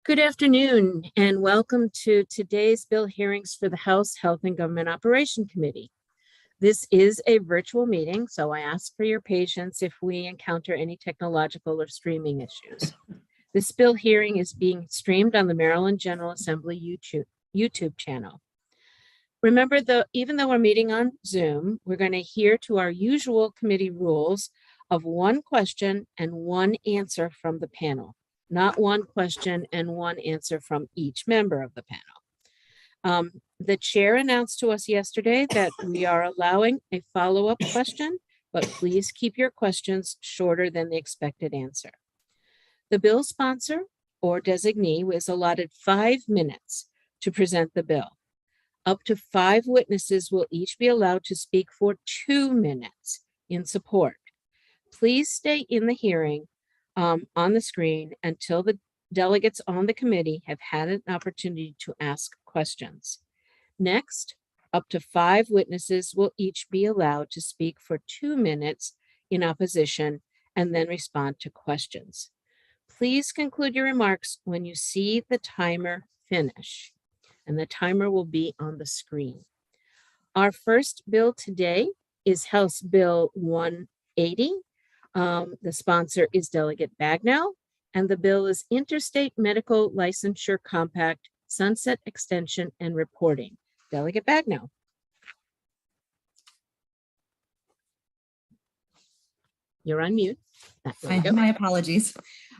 Good afternoon and welcome to today's bill hearings for the House Health and Government Operation Committee. This is a virtual meeting, so I ask for your patience if we encounter any technological or streaming issues. This bill hearing is being streamed on the Maryland General Assembly YouTube channel. Remember, even though we're meeting on Zoom, we're going to adhere to our usual committee rules of one question and one answer from the panel, not one question and one answer from each member of the panel. The chair announced to us yesterday that we are allowing a follow-up question, but please keep your questions shorter than the expected answer. The bill sponsor or designee is allotted 5 minutes to present the bill. Up to 5 witnesses will each be allowed to speak for 2 minutes in support. Please stay in the hearing on the screen until the delegates on the committee have had an opportunity to ask questions. Next, up to 5 witnesses will each be allowed to speak for 2 minutes in opposition and then respond to questions. Please conclude your remarks when you see the timer finish, and the timer will be on the screen. Our first bill today is House Bill 180. The sponsor is Delegate Bagnell, and the bill is Interstate Medical Licensure Compact, Sunset Extension and Reporting. Delegate Bagnell. You're on mute. My apologies.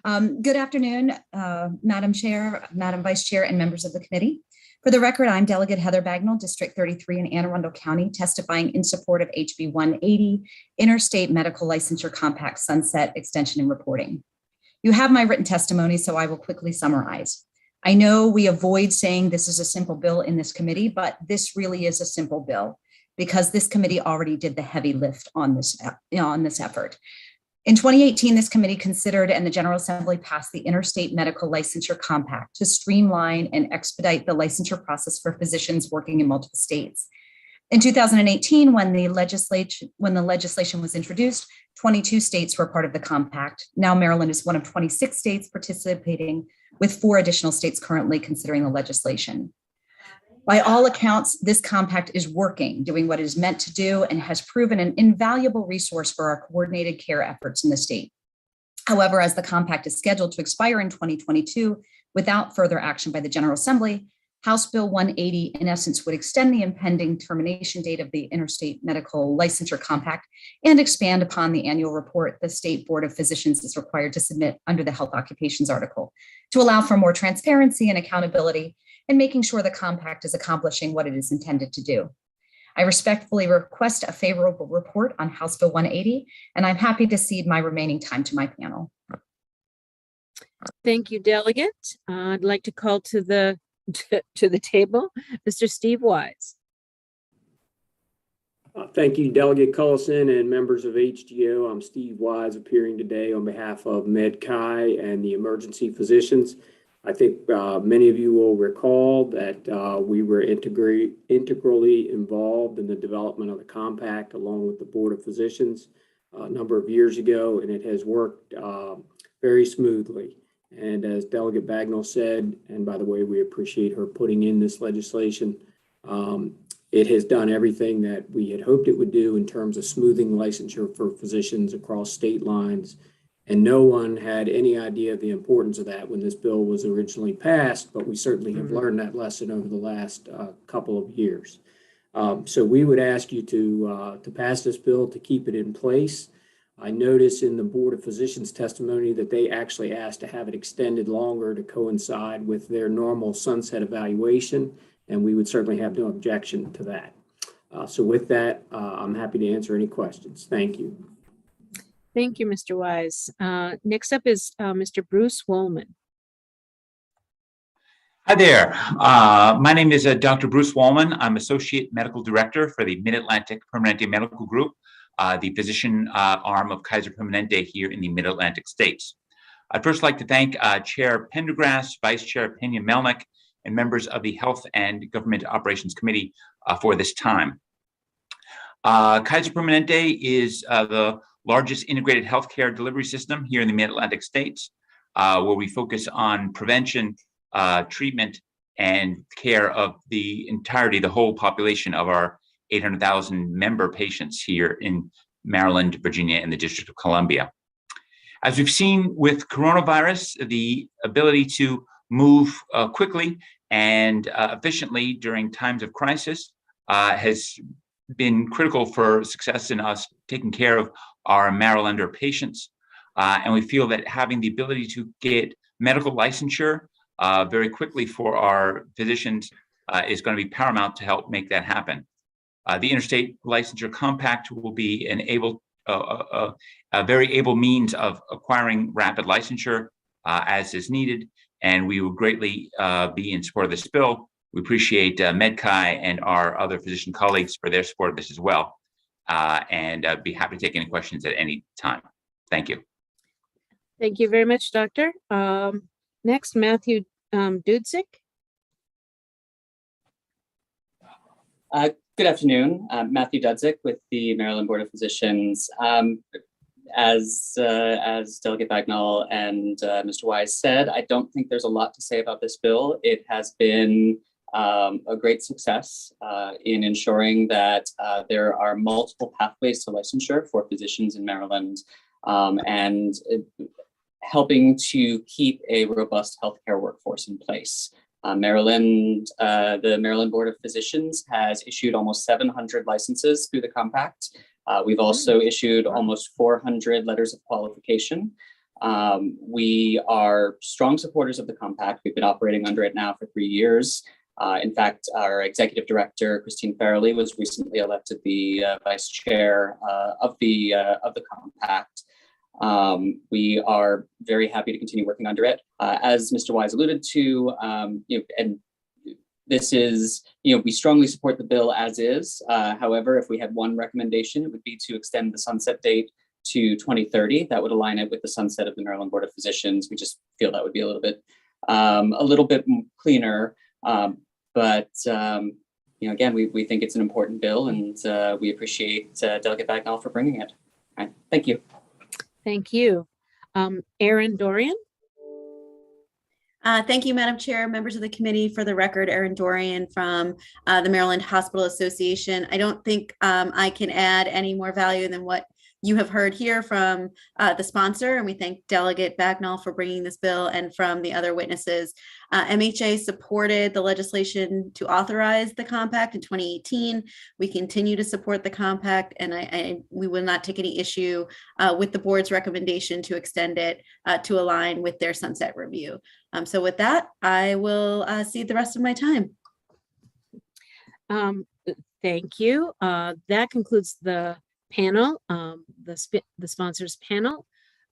Good afternoon, Madam Chair, Madam Vice Chair, and members of the committee. For the record, I'm Delegate Heather Bagnell, District 33 in Anne Arundel County, testifying in support of HB 180, Interstate Medical Licensure Compact, Sunset Extension and Reporting. You have my written testimony, so I will quickly summarize. I know we avoid saying this is a simple bill in this committee, but this really is a simple bill because this committee already did the heavy lift on this effort. In 2018, this committee considered and the General Assembly passed the Interstate Medical Licensure Compact to streamline and expedite the licensure process for physicians working in multiple states. In 2018, when the legislation was introduced, 22 states were part of the compact. Now Maryland is one of 26 states participating, with 4 additional states currently considering the legislation. By all accounts, this compact is working, doing what it is meant to do, and has proven an invaluable resource for our coordinated care efforts in the state. However, as the compact is scheduled to expire in 2022 without further action by the General Assembly, House Bill 180, in essence, would extend the impending termination date of the Interstate Medical Licensure Compact and expand upon the annual report the State Board of Physicians is required to submit under the Health Occupations article to allow for more transparency and accountability and making sure the compact is accomplishing what it is intended to do. I respectfully request a favorable report on House Bill 180, and I'm happy to cede my remaining time to my panel. Thank you, Delegate. I'd like to call to the table, Mr. Steve Wise. Thank you, Delegate Cullison and members of HGO. I'm Steve Wise, appearing today on behalf of MedChi and the emergency physicians. I think many of you will recall that we were integrally involved in the development of the compact along with the Board of Physicians a number of years ago, and it has worked very smoothly. And as Delegate Bagnell said, and by the way, we appreciate her putting in this legislation, it has done everything that we had hoped it would do in terms of smoothing licensure for physicians across state lines. And no one had any idea of the importance of that when this bill was originally passed, but we certainly have learned that lesson over the last couple of years. So we would ask you to pass this bill to keep it in place. I notice in the Board of Physicians testimony that they actually asked to have it extended longer to coincide with their normal sunset evaluation, and we would certainly have no objection to that. So with that, I'm happy to answer any questions. Thank you. Thank you, Mr. Wise. Next up is Mr. Bruce Wollman. Hi there. My name is Dr. Bruce Wollman. I'm Associate Medical Director for the Mid-Atlantic Permanente Medical Group, the physician arm of Kaiser Permanente here in the Mid-Atlantic states. I'd first like to thank Chair Pendergrass, Vice Chair Pena-Melnick, and members of the Health and Government Operations Committee for this time. Kaiser Permanente is the largest integrated healthcare delivery system here in the Mid-Atlantic states, where we focus on prevention, treatment and care of the whole population of our 800,000 member patients here in Maryland, Virginia, and the District of Columbia. As we've seen with coronavirus, the ability to move quickly and efficiently during times of crisis has been critical for success in us taking care of our Marylander patients. And we feel that having the ability to get medical licensure very quickly for our physicians is going to be paramount to help make that happen. The Interstate Licensure Compact will be a very able means of acquiring rapid licensure as is needed, and we will greatly be in support of this bill. We appreciate MedChi and our other physician colleagues for their support of this as well, and I'd be happy to take any questions at any time. Thank you. Thank you very much, Doctor. Next, Matthew Dudzik. Good afternoon. Matthew Dudzik with the Maryland Board of Physicians. As Delegate Bagnall and Mr. Wise said, I don't think there's a lot to say about this bill. It has been a great success in ensuring that there are multiple pathways to licensure for physicians in Maryland, and helping to keep a robust healthcare workforce in place. The Maryland Board of Physicians has issued almost 700 licenses through the compact. We've also issued almost 400 letters of qualification. We are strong supporters of the compact. We've been operating under it now for 3 years. In fact, our executive director, Christine Farrelly, was recently elected the vice chair of the compact. We are very happy to continue working under it. As Mr. Wise alluded to, and this is, we strongly support the bill as is. However, if we had one recommendation, it would be to extend the sunset date to 2030. That would align it with the sunset of the Maryland Board of Physicians. We just feel that would be a little bit cleaner. But again, we think it's an important bill, and we appreciate Delegate Bagnall for bringing it. All right, thank you. Thank you. Erin Dorian. Thank you, Madam Chair, members of the committee. For the record, Erin Dorian from the Maryland Hospital Association. I don't think I can add any more value than what you have heard here from the sponsor, and we thank Delegate Bagnall for bringing this bill and from the other witnesses. MHA supported the legislation to authorize the compact in 2018. We continue to support the compact, and we will not take any issue with the board's recommendation to extend it to align with their sunset review. So with that, I will cede the rest of my time. Thank you. That concludes the panel, the sponsors panel.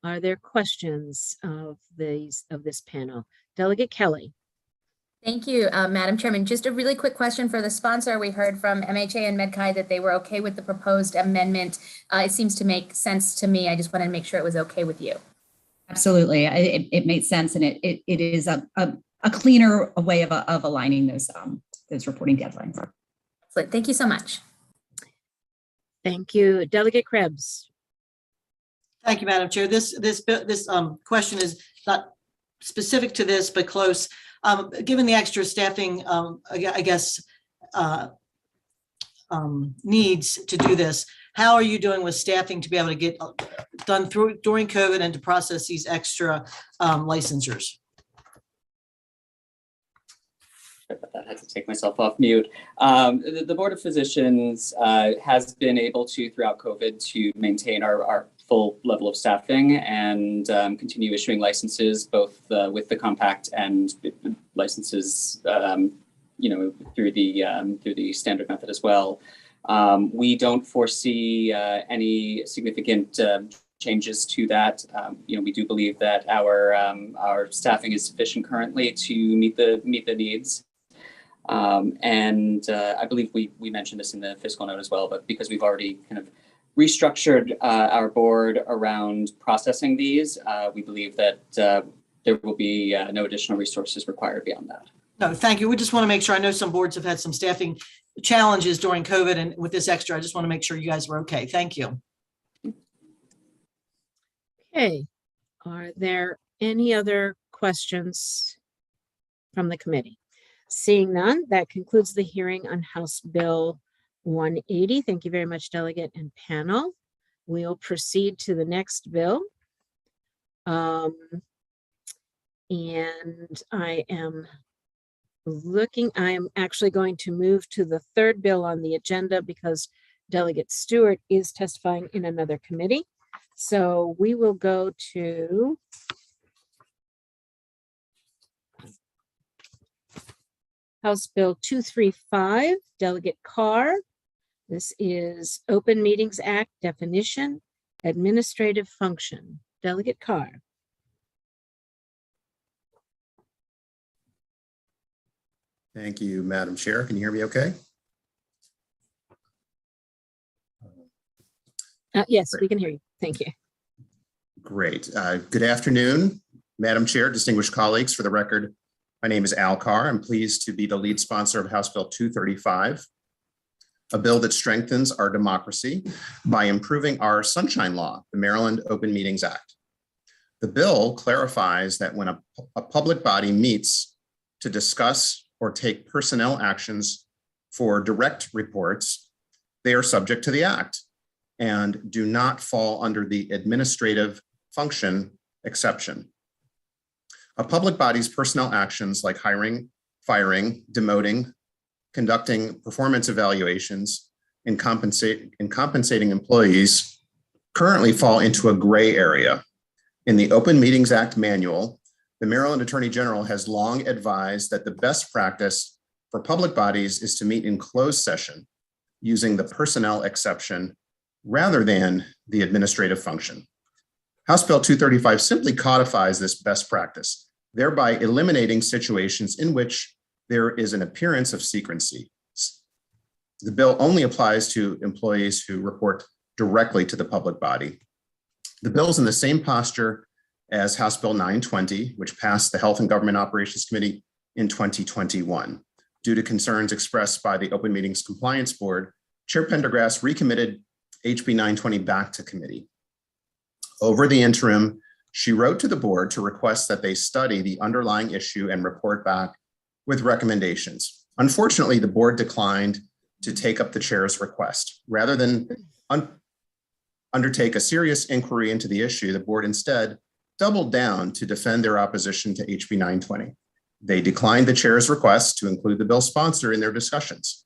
Are there questions of this panel? Delegate Kelly. Thank you, Madam Chairman. Just a really quick question for the sponsor. We heard from MHA and MedChi that they were okay with the proposed amendment. It seems to make sense to me. I just wanted to make sure it was okay with you. Absolutely. It made sense, and it is a cleaner way of aligning those reporting deadlines. Excellent. Thank you so much. Thank you. Delegate Krebs. Thank you, Madam Chair. This question is not specific to this, but close. Given the extra staffing, I guess, needs to do this, how are you doing with staffing to be able to get done during COVID and to process these extra licensures? I had to take myself off mute. The Board of Physicians has been able to, throughout COVID, to maintain our full level of staffing and continue issuing licenses, both with the compact and licenses, through the standard method as well. We don't foresee any significant changes to that. We do believe that our staffing is sufficient currently to meet the needs. I believe we mentioned this in the fiscal note as well, but because we've already kind of restructured our board around processing these, we believe that there will be no additional resources required beyond that. No, thank you. We just want to make sure. I know some boards have had some staffing challenges during COVID, and with this extra, I just want to make sure you guys were okay. Thank you. Okay. Are there any other questions from the committee? Seeing none, that concludes the hearing on House Bill 180. Thank you very much, delegate and panel. We'll proceed to the next bill. And I am actually going to move to the third bill on the agenda because Delegate Stewart is testifying in another committee. So we will go to House Bill 235, Delegate Carr. This is Open Meetings Act definition, administrative function. Delegate Carr. Thank you, Madam Chair. Can you hear me okay? Yes, we can hear you. Thank you. Great. Good afternoon, Madam Chair, distinguished colleagues. For the record, my name is Al Carr. I'm pleased to be the lead sponsor of House Bill 235, a bill that strengthens our democracy by improving our Sunshine Law, the Maryland Open Meetings Act. The bill clarifies that when a public body meets to discuss or take personnel actions for direct reports, they are subject to the act and do not fall under the administrative function exception. A public body's personnel actions like hiring, firing, demoting, conducting performance evaluations, and compensating employees currently fall into a gray area. In the Open Meetings Act manual, the Maryland Attorney General has long advised that the best practice for public bodies is to meet in closed session using the personnel exception rather than the administrative function. House Bill 235 simply codifies this best practice, thereby eliminating situations in which there is an appearance of secrecy. The bill only applies to employees who report directly to the public body. The bill is in the same posture as House Bill 920, which passed the Health and Government Operations Committee in 2021. Due to concerns expressed by the Open Meetings Compliance Board, Chair Pendergrass recommitted HB 920 back to committee. Over the interim, she wrote to the board to request that they study the underlying issue and report back with recommendations. Unfortunately, the board declined to take up the chair's request. Rather than undertake a serious inquiry into the issue, the board instead doubled down to defend their opposition to HB 920. They declined the chair's request to include the bill sponsor in their discussions.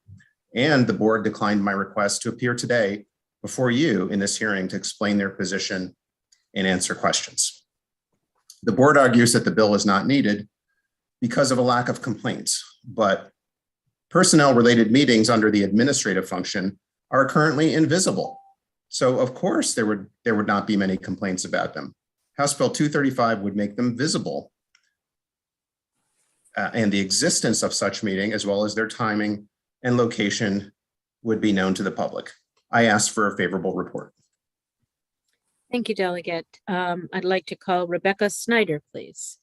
And the board declined my request to appear today before you in this hearing to explain their position and answer questions. The board argues that the bill is not needed because of a lack of complaints, but personnel-related meetings under the administrative function are currently invisible. So of course there would not be many complaints about them. House Bill 235 would make them visible, and the existence of such meeting, as well as their timing and location, would be known to the public. I ask for a favorable report. Thank you, Delegate. I'd like to call Rebecca Snyder, please.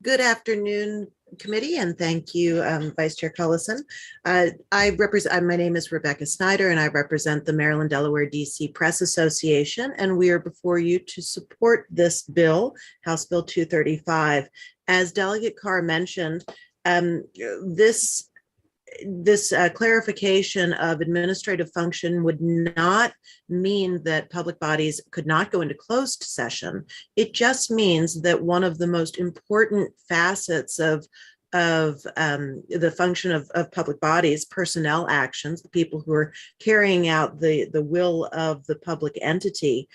Good afternoon, committee, and thank you, Vice Chair Cullison. My name is Rebecca Snyder, and I represent the Maryland, Delaware, DC Press Association, and we are before you to support this bill, House Bill 235. As Delegate Carr mentioned, this clarification of administrative function would not mean that public bodies could not go into closed session. It just means that one of the most important facets of the function of public bodies, personnel actions, the people who are carrying out the will of the public entity,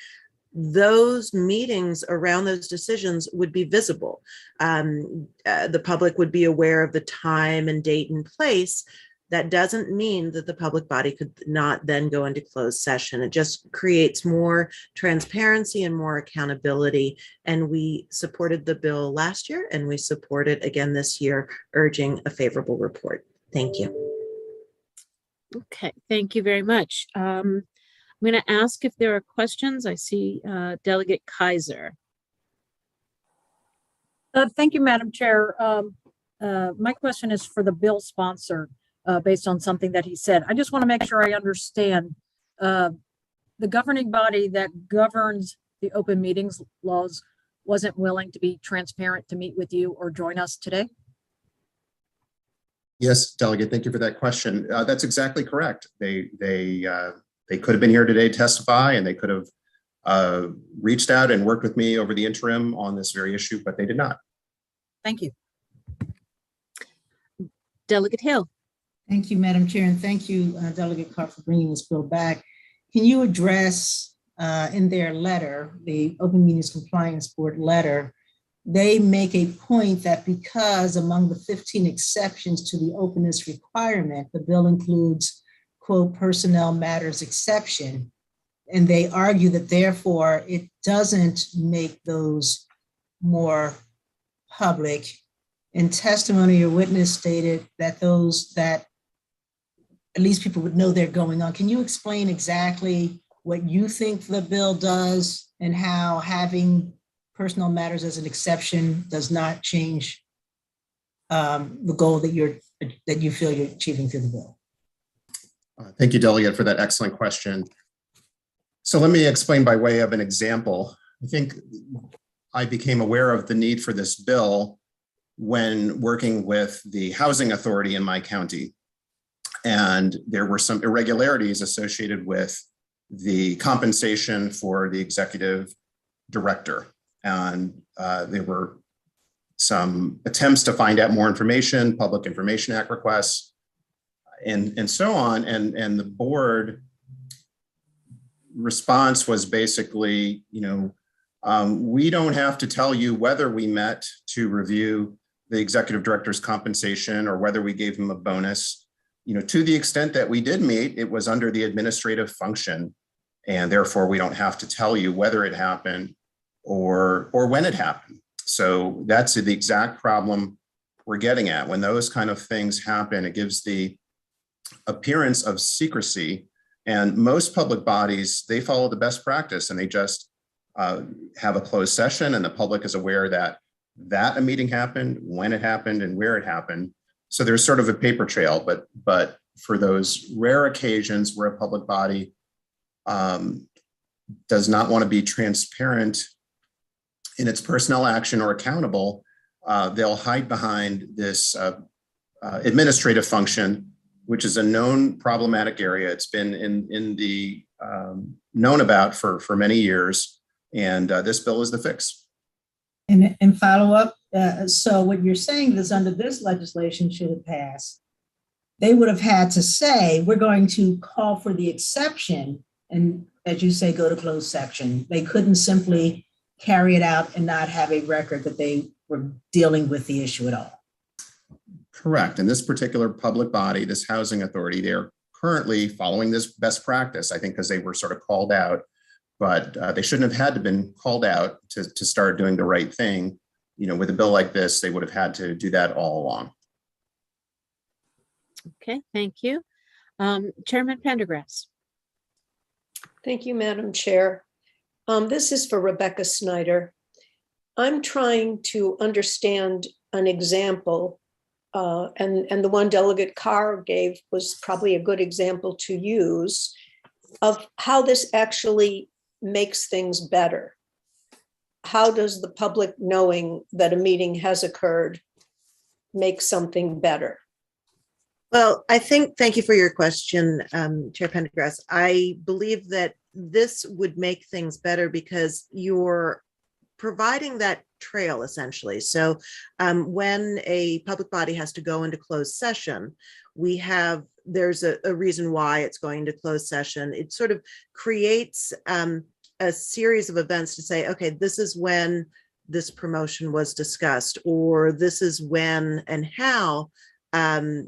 those meetings around those decisions would be visible. The public would be aware of the time and date and place. That doesn't mean that the public body could not then go into closed session. It just creates more transparency and more accountability. And we supported the bill last year, and we support it again this year, urging a favorable report. Thank you. Okay, thank you very much. I'm going to ask if there are questions. I see Delegate Kaiser. Thank you, Madam Chair. My question is for the bill sponsor, based on something that he said. I just want to make sure I understand. The governing body that governs the open meetings laws wasn't willing to be transparent to meet with you or join us today? Yes, Delegate, thank you for that question. That's exactly correct. They could have been here today to testify, and they could have reached out and worked with me over the interim on this very issue, but they did not. Thank you. Delegate Hill. Thank you, Madam Chair, and thank you, Delegate Carr, for bringing this bill back. Can you address in their letter, the Open Meetings Compliance Board letter, they make a point that because among the 15 exceptions to the openness requirement, the bill includes, quote, personnel matters exception. And they argue that therefore it doesn't make those more public. In testimony, your witness stated that those that at least people would know they're going on. Can you explain exactly what you think the bill does and how having personal matters as an exception does not change the goal that you feel you're achieving through the bill? Thank you, Delegate, for that excellent question. So let me explain by way of an example. I think I became aware of the need for this bill when working with the housing authority in my county. And there were some irregularities associated with the compensation for the executive director. And there were some attempts to find out more information, Public Information Act requests, and so on. And the board response was basically, we don't have to tell you whether we met to review the executive director's compensation or whether we gave him a bonus. To the extent that we did meet, it was under the administrative function, and therefore we don't have to tell you whether it happened or when it happened. So that's the exact problem we're getting at. When those kind of things happen, it gives the appearance of secrecy. And most public bodies, they follow the best practice, and they just have a closed session, and the public is aware that a meeting happened, when it happened, and where it happened. So there's sort of a paper trail, but for those rare occasions where a public body does not want to be transparent in its personnel action or accountable, they'll hide behind this administrative function, which is a known problematic area. It's been in the known about for many years, and this bill is the fix. And follow up, so what you're saying is under this legislation, should it pass, they would have had to say, we're going to call for the exception, and as you say, go to closed section. They couldn't simply carry it out and not have a record that they were dealing with the issue at all. Correct. And this particular public body, this housing authority, they're currently following this best practice, I think, because they were sort of called out, but they shouldn't have had to been called out to start doing the right thing. With a bill like this, they would have had to do that all along. Okay, thank you. Chairman Pendergrass. Thank you, Madam Chair. This is for Rebecca Snyder. I'm trying to understand an example, and the one Delegate Carr gave was probably a good example to use of how this actually makes things better. How does the public knowing that a meeting has occurred make something better? Well, thank you for your question, Chair Pendergrass. I believe that this would make things better because you're providing that trail essentially. So when a public body has to go into closed session, there's a reason why it's going to closed session. It sort of creates a series of events to say, okay, this is when this promotion was discussed, or this is when and how a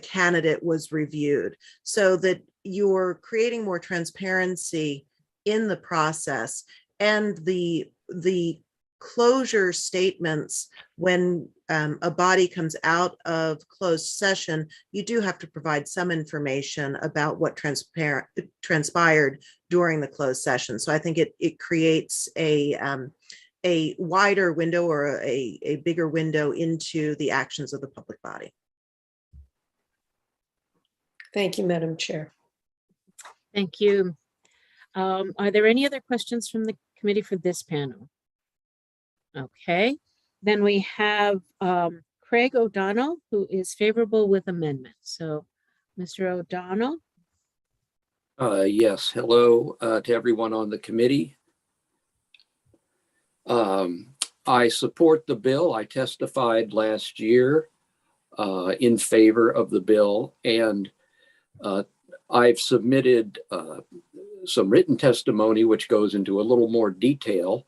candidate was reviewed, so that you're creating more transparency in the process. And the closure statements, when a body comes out of closed session, you do have to provide some information about what transpired during the closed session. So I think it creates a wider window, or a bigger window into the actions of the public body. Thank you, Madam Chair. Thank you. Are there any other questions from the committee for this panel? Okay, then we have Craig O'Donnell, who is favorable with amendment. So, Mr. O'Donnell? Yes, hello to everyone on the committee. I support the bill. I testified last year in favor of the bill, and I've submitted some written testimony which goes into a little more detail.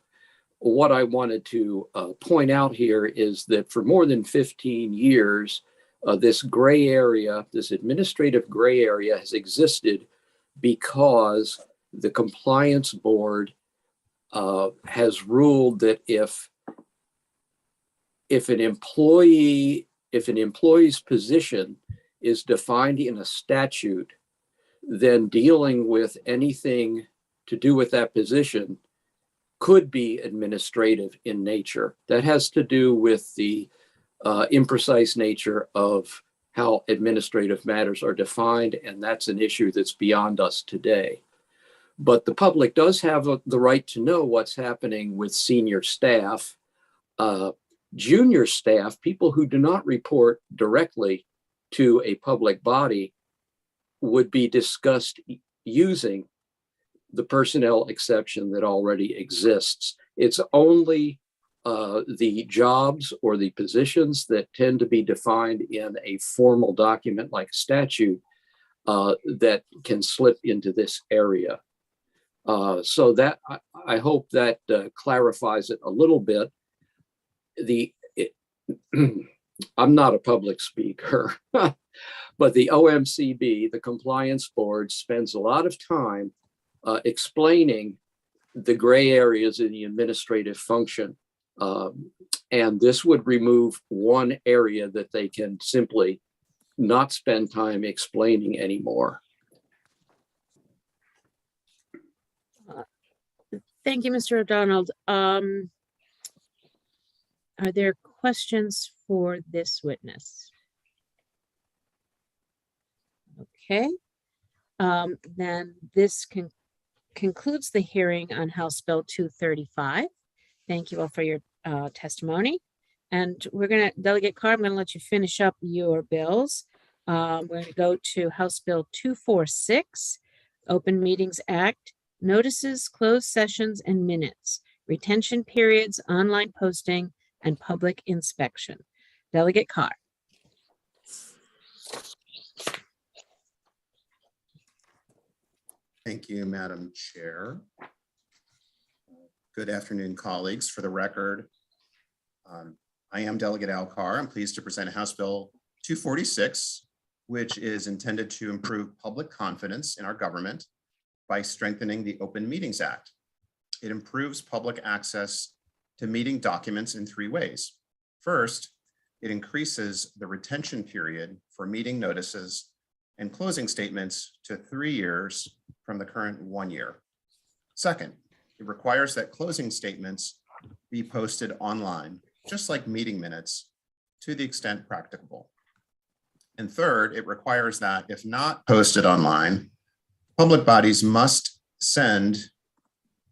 What I wanted to point out here is that for more than 15 years, this gray area, this administrative gray area has existed because the compliance board has ruled that if an employee's position is defined in a statute, then dealing with anything to do with that position could be administrative in nature. That has to do with the imprecise nature of how administrative matters are defined, and that's an issue that's beyond us today. But the public does have the right to know what's happening with senior staff. Junior staff, people who do not report directly to a public body, would be discussed using the personnel exception that already exists. It's only the jobs or the positions that tend to be defined in a formal document like statute that can slip into this area. So that I hope that clarifies it a little bit. I'm not a public speaker, but the OMCB, the compliance board, spends a lot of time explaining the gray areas in the administrative function. And this would remove one area that they can simply not spend time explaining anymore. Thank you, Mr. O'Donnell. Are there questions for this witness? Okay, then this concludes the hearing on House Bill 235. Thank you all for your testimony. And we're going to, Delegate Carr, I'm going to let you finish up your bills. We're going to go to House Bill 246, Open Meetings Act, notices, closed sessions, and minutes, retention periods, online posting, and public inspection. Delegate Carr. Thank you, Madam Chair. Good afternoon, colleagues. For the record, I am Delegate Al Carr. I'm pleased to present House Bill 246, which is intended to improve public confidence in our government by strengthening the Open Meetings Act. It improves public access to meeting documents in three ways. First, it increases the retention period for meeting notices and closing statements to 3 years from the current 1 year. Second, it requires that closing statements be posted online, just like meeting minutes, to the extent practicable. And third, it requires that if not posted online, public bodies must send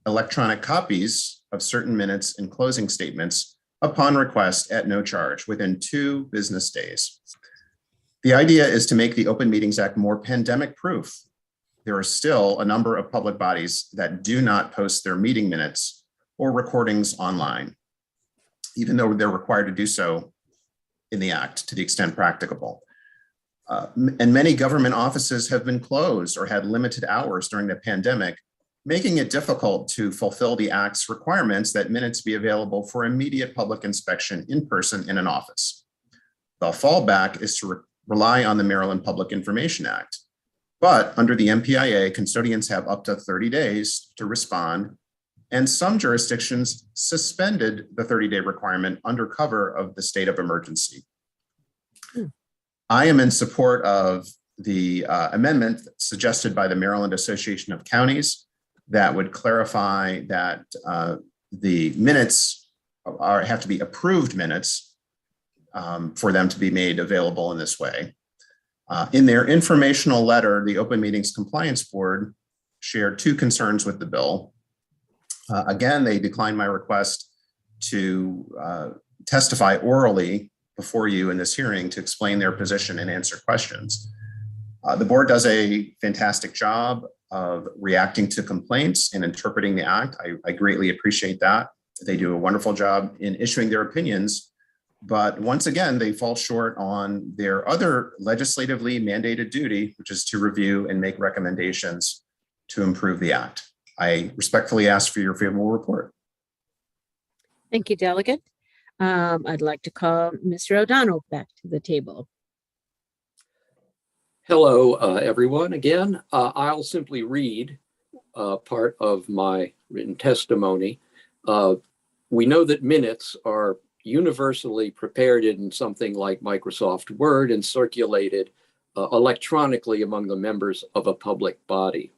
electronic copies of certain minutes and closing statements upon request at no charge within 2 business days. The idea is to make the Open Meetings Act more pandemic proof. There are still a number of public bodies that do not post their meeting minutes or recordings online, even though they're required to do so in the act to the extent practicable. And many government offices have been closed or had limited hours during the pandemic, making it difficult to fulfill the act's requirements that minutes be available for immediate public inspection in person in an office. The fallback is to rely on the Maryland Public Information Act. But under the MPIA, custodians have up to 30 days to respond, and some jurisdictions suspended the 30-day requirement under cover of the state of emergency. I am in support of the amendment suggested by the Maryland Association of Counties that would clarify that the minutes have to be approved minutes for them to be made available in this way. In their informational letter, the Open Meetings Compliance Board shared 2 concerns with the bill. Again, they declined my request to testify orally before you in this hearing to explain their position and answer questions. The board does a fantastic job of reacting to complaints and interpreting the act. I greatly appreciate that. They do a wonderful job in issuing their opinions, but once again, they fall short on their other legislatively mandated duty, which is to review and make recommendations to improve the act. I respectfully ask for your favorable report. Thank you, Delegate. I'd like to call Mr. O'Donnell back to the table. Hello, everyone. Again, I'll simply read part of my written testimony. We know that minutes are universally prepared in something like Microsoft Word and circulated electronically among the members of a public body.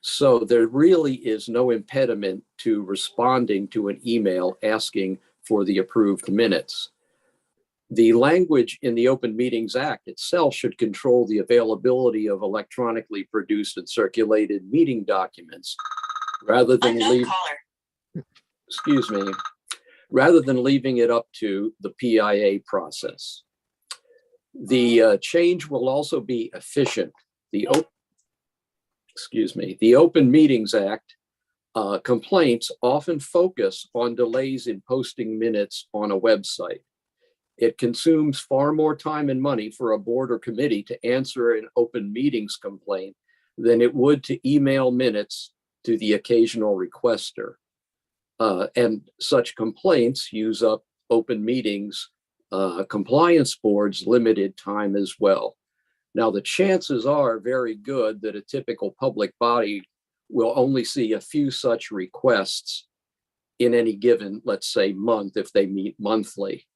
So there really is no impediment to responding to an email asking for the approved minutes. The language in the Open Meetings Act itself should control the availability of electronically produced and circulated meeting documents rather than rather than leaving it up to the PIA process. The change will also be efficient. The Open Meetings Act complaints often focus on delays in posting minutes on a website. It consumes far more time and money for a board or committee to answer an open meetings complaint than it would to email minutes to the occasional requester. And such complaints use up open meetings compliance board's limited time as well. Now, the chances are very good that a typical public body will only see a few such requests in any given, let's say, month if they meet monthly.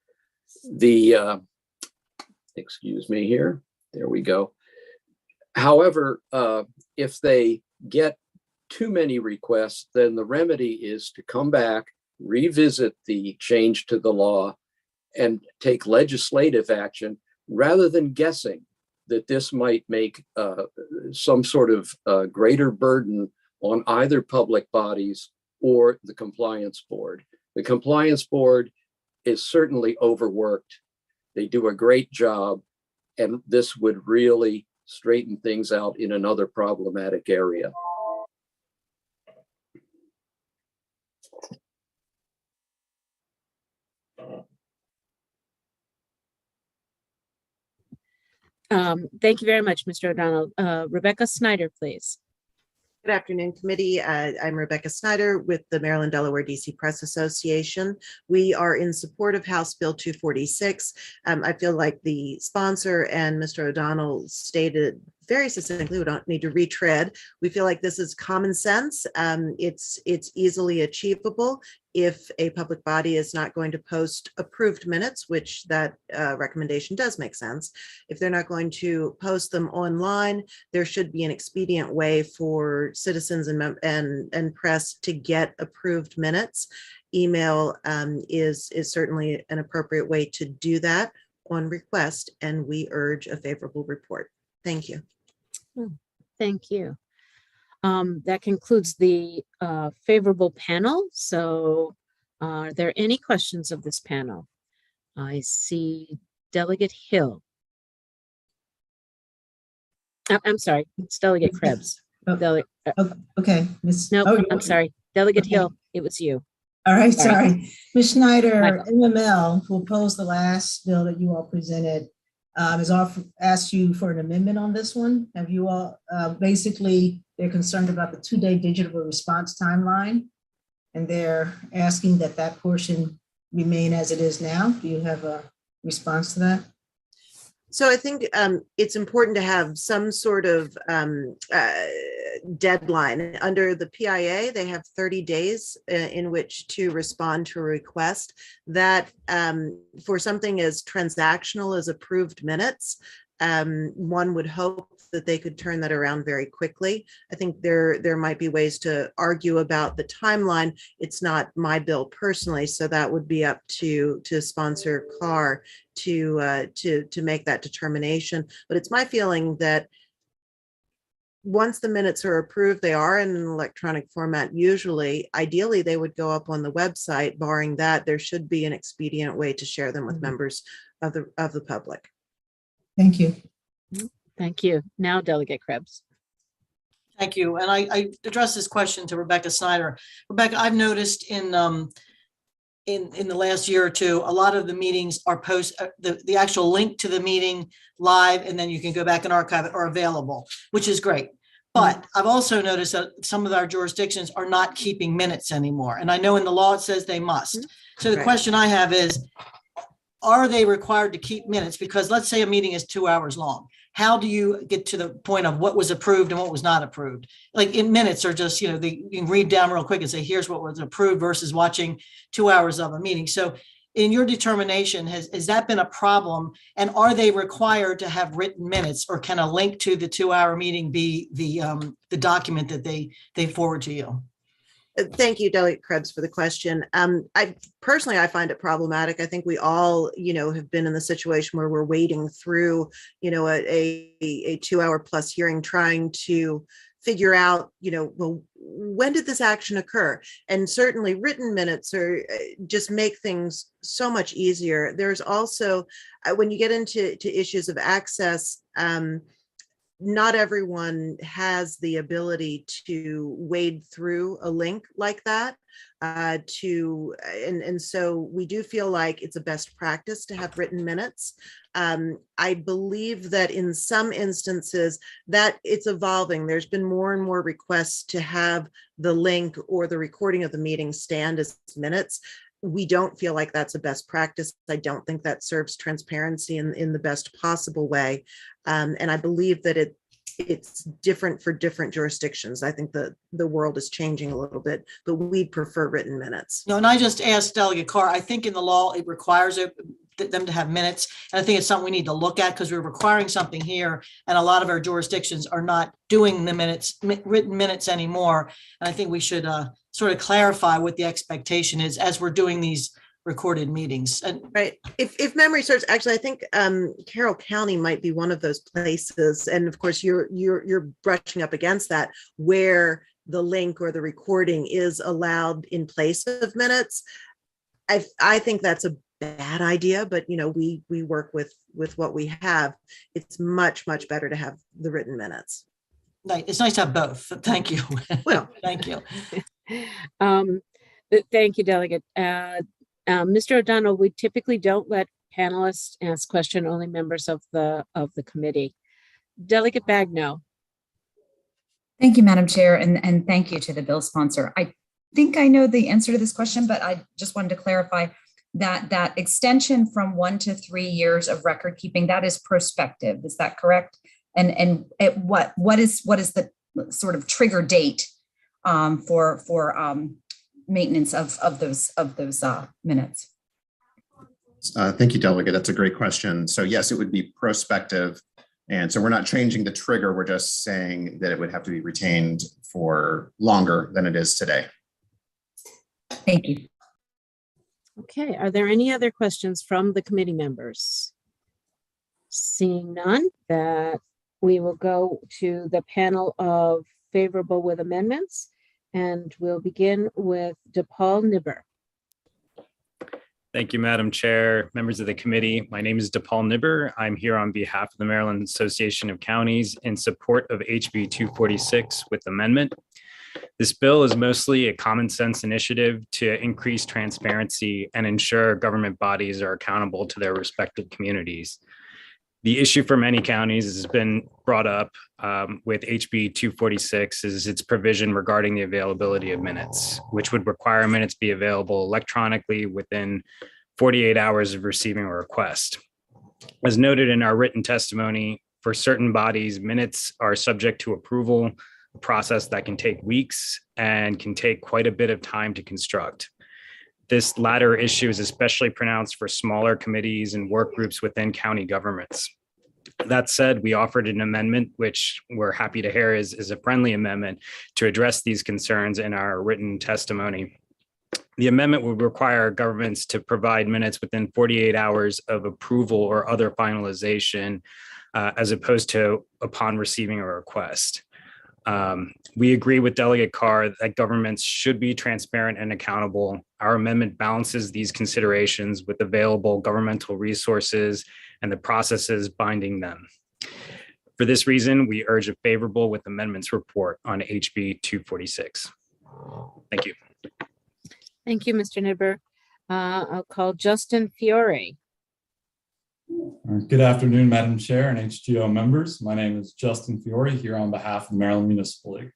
Excuse me here, there we go. However, if they get too many requests, then the remedy is to come back, revisit the change to the law, and take legislative action rather than guessing that this might make some sort of greater burden on either public bodies or the compliance board. The compliance board is certainly overworked. They do a great job, and this would really straighten things out in another problematic area. Thank you very much, Mr. O'Donnell. Rebecca Snyder, please. Good afternoon, committee. I'm Rebecca Snyder with the Maryland, Delaware, DC Press Association. We are in support of House Bill 246. I feel like the sponsor and Mr. O'Donnell stated very succinctly, we don't need to retread. We feel like this is common sense. It's easily achievable if a public body is not going to post approved minutes, which that recommendation does make sense. If they're not going to post them online, there should be an expedient way for citizens and press to get approved minutes. Email is certainly an appropriate way to do that on request, and we urge a favorable report. Thank you. Thank you. That concludes the favorable panel. So are there any questions of this panel? I see Delegate Hill. I'm sorry, it's Delegate Krebs. Okay. No, I'm sorry. Delegate Hill, it was you. All right, sorry. Ms. Snyder, MML, who opposed the last bill that you all presented, has asked you for an amendment on this one. Have you all, basically, they're concerned about the 2-day digital response timeline, and they're asking that that portion remain as it is now. Do you have a response to that? So I think it's important to have some sort of deadline. Under the PIA, they have 30 days in which to respond to a request. That for something as transactional as approved minutes, one would hope that they could turn that around very quickly. I think there might be ways to argue about the timeline. It's not my bill personally, so that would be up to sponsor Carr to make that determination. But it's my feeling that once the minutes are approved, they are in an electronic format. Usually, ideally, they would go up on the website. Barring that, there should be an expedient way to share them with members of the public. Thank you. Thank you. Now Delegate Krebs. Thank you. And I addressed this question to Rebecca Snyder. Rebecca, I've noticed in the last year or two, a lot of the meetings are the actual link to the meeting live, and then you can go back and archive it, are available, which is great. But I've also noticed that some of our jurisdictions are not keeping minutes anymore. And I know in the law it says they must. So the question I have is, are they required to keep minutes? Because let's say a meeting is 2 hours long. How do you get to the point of what was approved and what was not approved? Like in minutes are just, you can read down real quick and say, here's what was approved versus watching 2 hours of a meeting. So in your determination, has that been a problem? And are they required to have written minutes, or can a link to the 2 hour meeting be the document that they forward to you? Thank you, Delegate Krebs, for the question. I find it problematic. I think we all, have been in the situation where we're wading through, a 2 hour plus hearing, trying to figure out, well, when did this action occur? And certainly written minutes just make things so much easier. There's also, when you get into issues of access, not everyone has the ability to wade through a link like that. And so we do feel like it's a best practice to have written minutes. I believe that in some instances that it's evolving. There's been more and more requests to have the link or the recording of the meeting stand as minutes. We don't feel like that's a best practice. I don't think that serves transparency in the best possible way. And I believe that it's different for different jurisdictions. I think the world is changing a little bit, but we prefer written minutes. No, and I just asked Delegate Carr, I think in the law, it requires them to have minutes. And I think it's something we need to look at, because we're requiring something here, and a lot of our jurisdictions are not doing the written minutes anymore. And I think we should sort of clarify what the expectation is as we're doing these recorded meetings. And right. If memory serves, actually, I think Carroll County might be one of those places. And of course, you're brushing up against that, where the link or the recording is allowed in place of minutes. I think that's a bad idea, but we work with what we have. It's much better to have the written minutes. It's nice to have both. Thank you. Well, thank you. Thank you, Delegate. Mr. O'Donnell, we typically don't let panelists ask questions, only members of the committee. Delegate Bagnall. Thank you, Madam Chair, and thank you to the bill sponsor. I think I know the answer to this question, but I just wanted to clarify that extension from 1 to 3 years of record keeping, that is prospective. Is that correct? And what is the sort of trigger date for maintenance of those minutes? Thank you, Delegate. That's a great question. So yes, it would be prospective. And so we're not changing the trigger. We're just saying that it would have to be retained for longer than it is today. Thank you. Okay, are there any other questions from the committee members? Seeing none, that we will go to the panel of favorable with amendments, and we'll begin with DePaul Nibber. Thank you, Madam Chair, members of the committee. My name is DePaul Nibber. I'm here on behalf of the Maryland Association of Counties in support of HB 246 with amendment. This bill is mostly a common sense initiative to increase transparency and ensure government bodies are accountable to their respective communities. The issue for many counties has been brought up with HB 246 is its provision regarding the availability of minutes, which would require minutes be available electronically within 48 hours of receiving a request. As noted in our written testimony, for certain bodies, minutes are subject to approval, a process that can take weeks and can take quite a bit of time to construct. This latter issue is especially pronounced for smaller committees and work groups within county governments. That said, we offered an amendment, which we're happy to hear is a friendly amendment to address these concerns in our written testimony. The amendment would require governments to provide minutes within 48 hours of approval or other finalization, as opposed to upon receiving a request. We agree with Delegate Carr that governments should be transparent and accountable. Our amendment balances these considerations with available governmental resources and the processes binding them. For this reason, we urge a favorable with amendments report on HB 246. Thank you. Thank you, Mr. Nibber. I'll call Justin Fiore. Good afternoon, Madam Chair and HGO members. My name is Justin Fiore here on behalf of the Maryland Municipal League.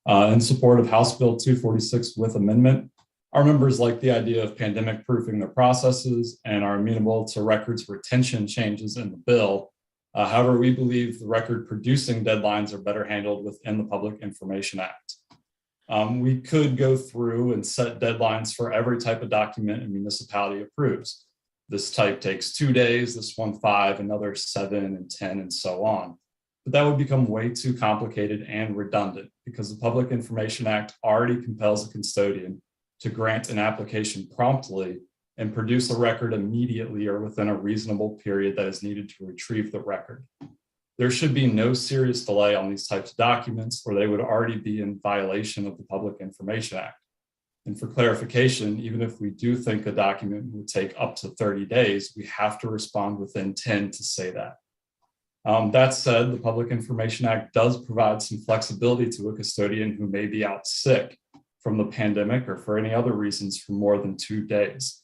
In support of House Bill 246 with amendment, our members like the idea of pandemic proofing their processes and are amenable to records retention changes in the bill. However, we believe the record producing deadlines are better handled within the Public Information Act. We could go through and set deadlines for every type of document a municipality approves. This type takes 2 days, this one 5, another 7 and 10, and so on. But that would become way too complicated and redundant because the Public Information Act already compels a custodian to grant an application promptly and produce a record immediately or within a reasonable period that is needed to retrieve the record. There should be no serious delay on these types of documents or they would already be in violation of the Public Information Act. And for clarification, even if we do think a document would take up to 30 days, we have to respond within 10 to say that. That said, the Public Information Act does provide some flexibility to a custodian who may be out sick from the pandemic or for any other reasons for more than 2 days.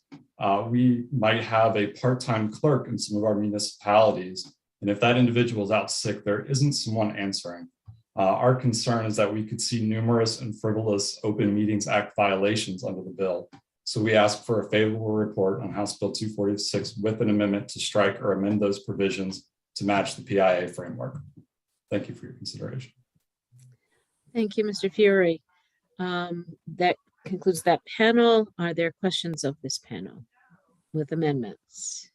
We might have a part-time clerk in some of our municipalities, and if that individual is out sick, there isn't someone answering. Our concern is that we could see numerous and frivolous Open Meetings Act violations under the bill. So we ask for a favorable report on House Bill 246 with an amendment to strike or amend those provisions to match the PIA framework. Thank you for your consideration. Thank you, Mr. Fiore. That concludes that panel. Are there questions of this panel with amendments?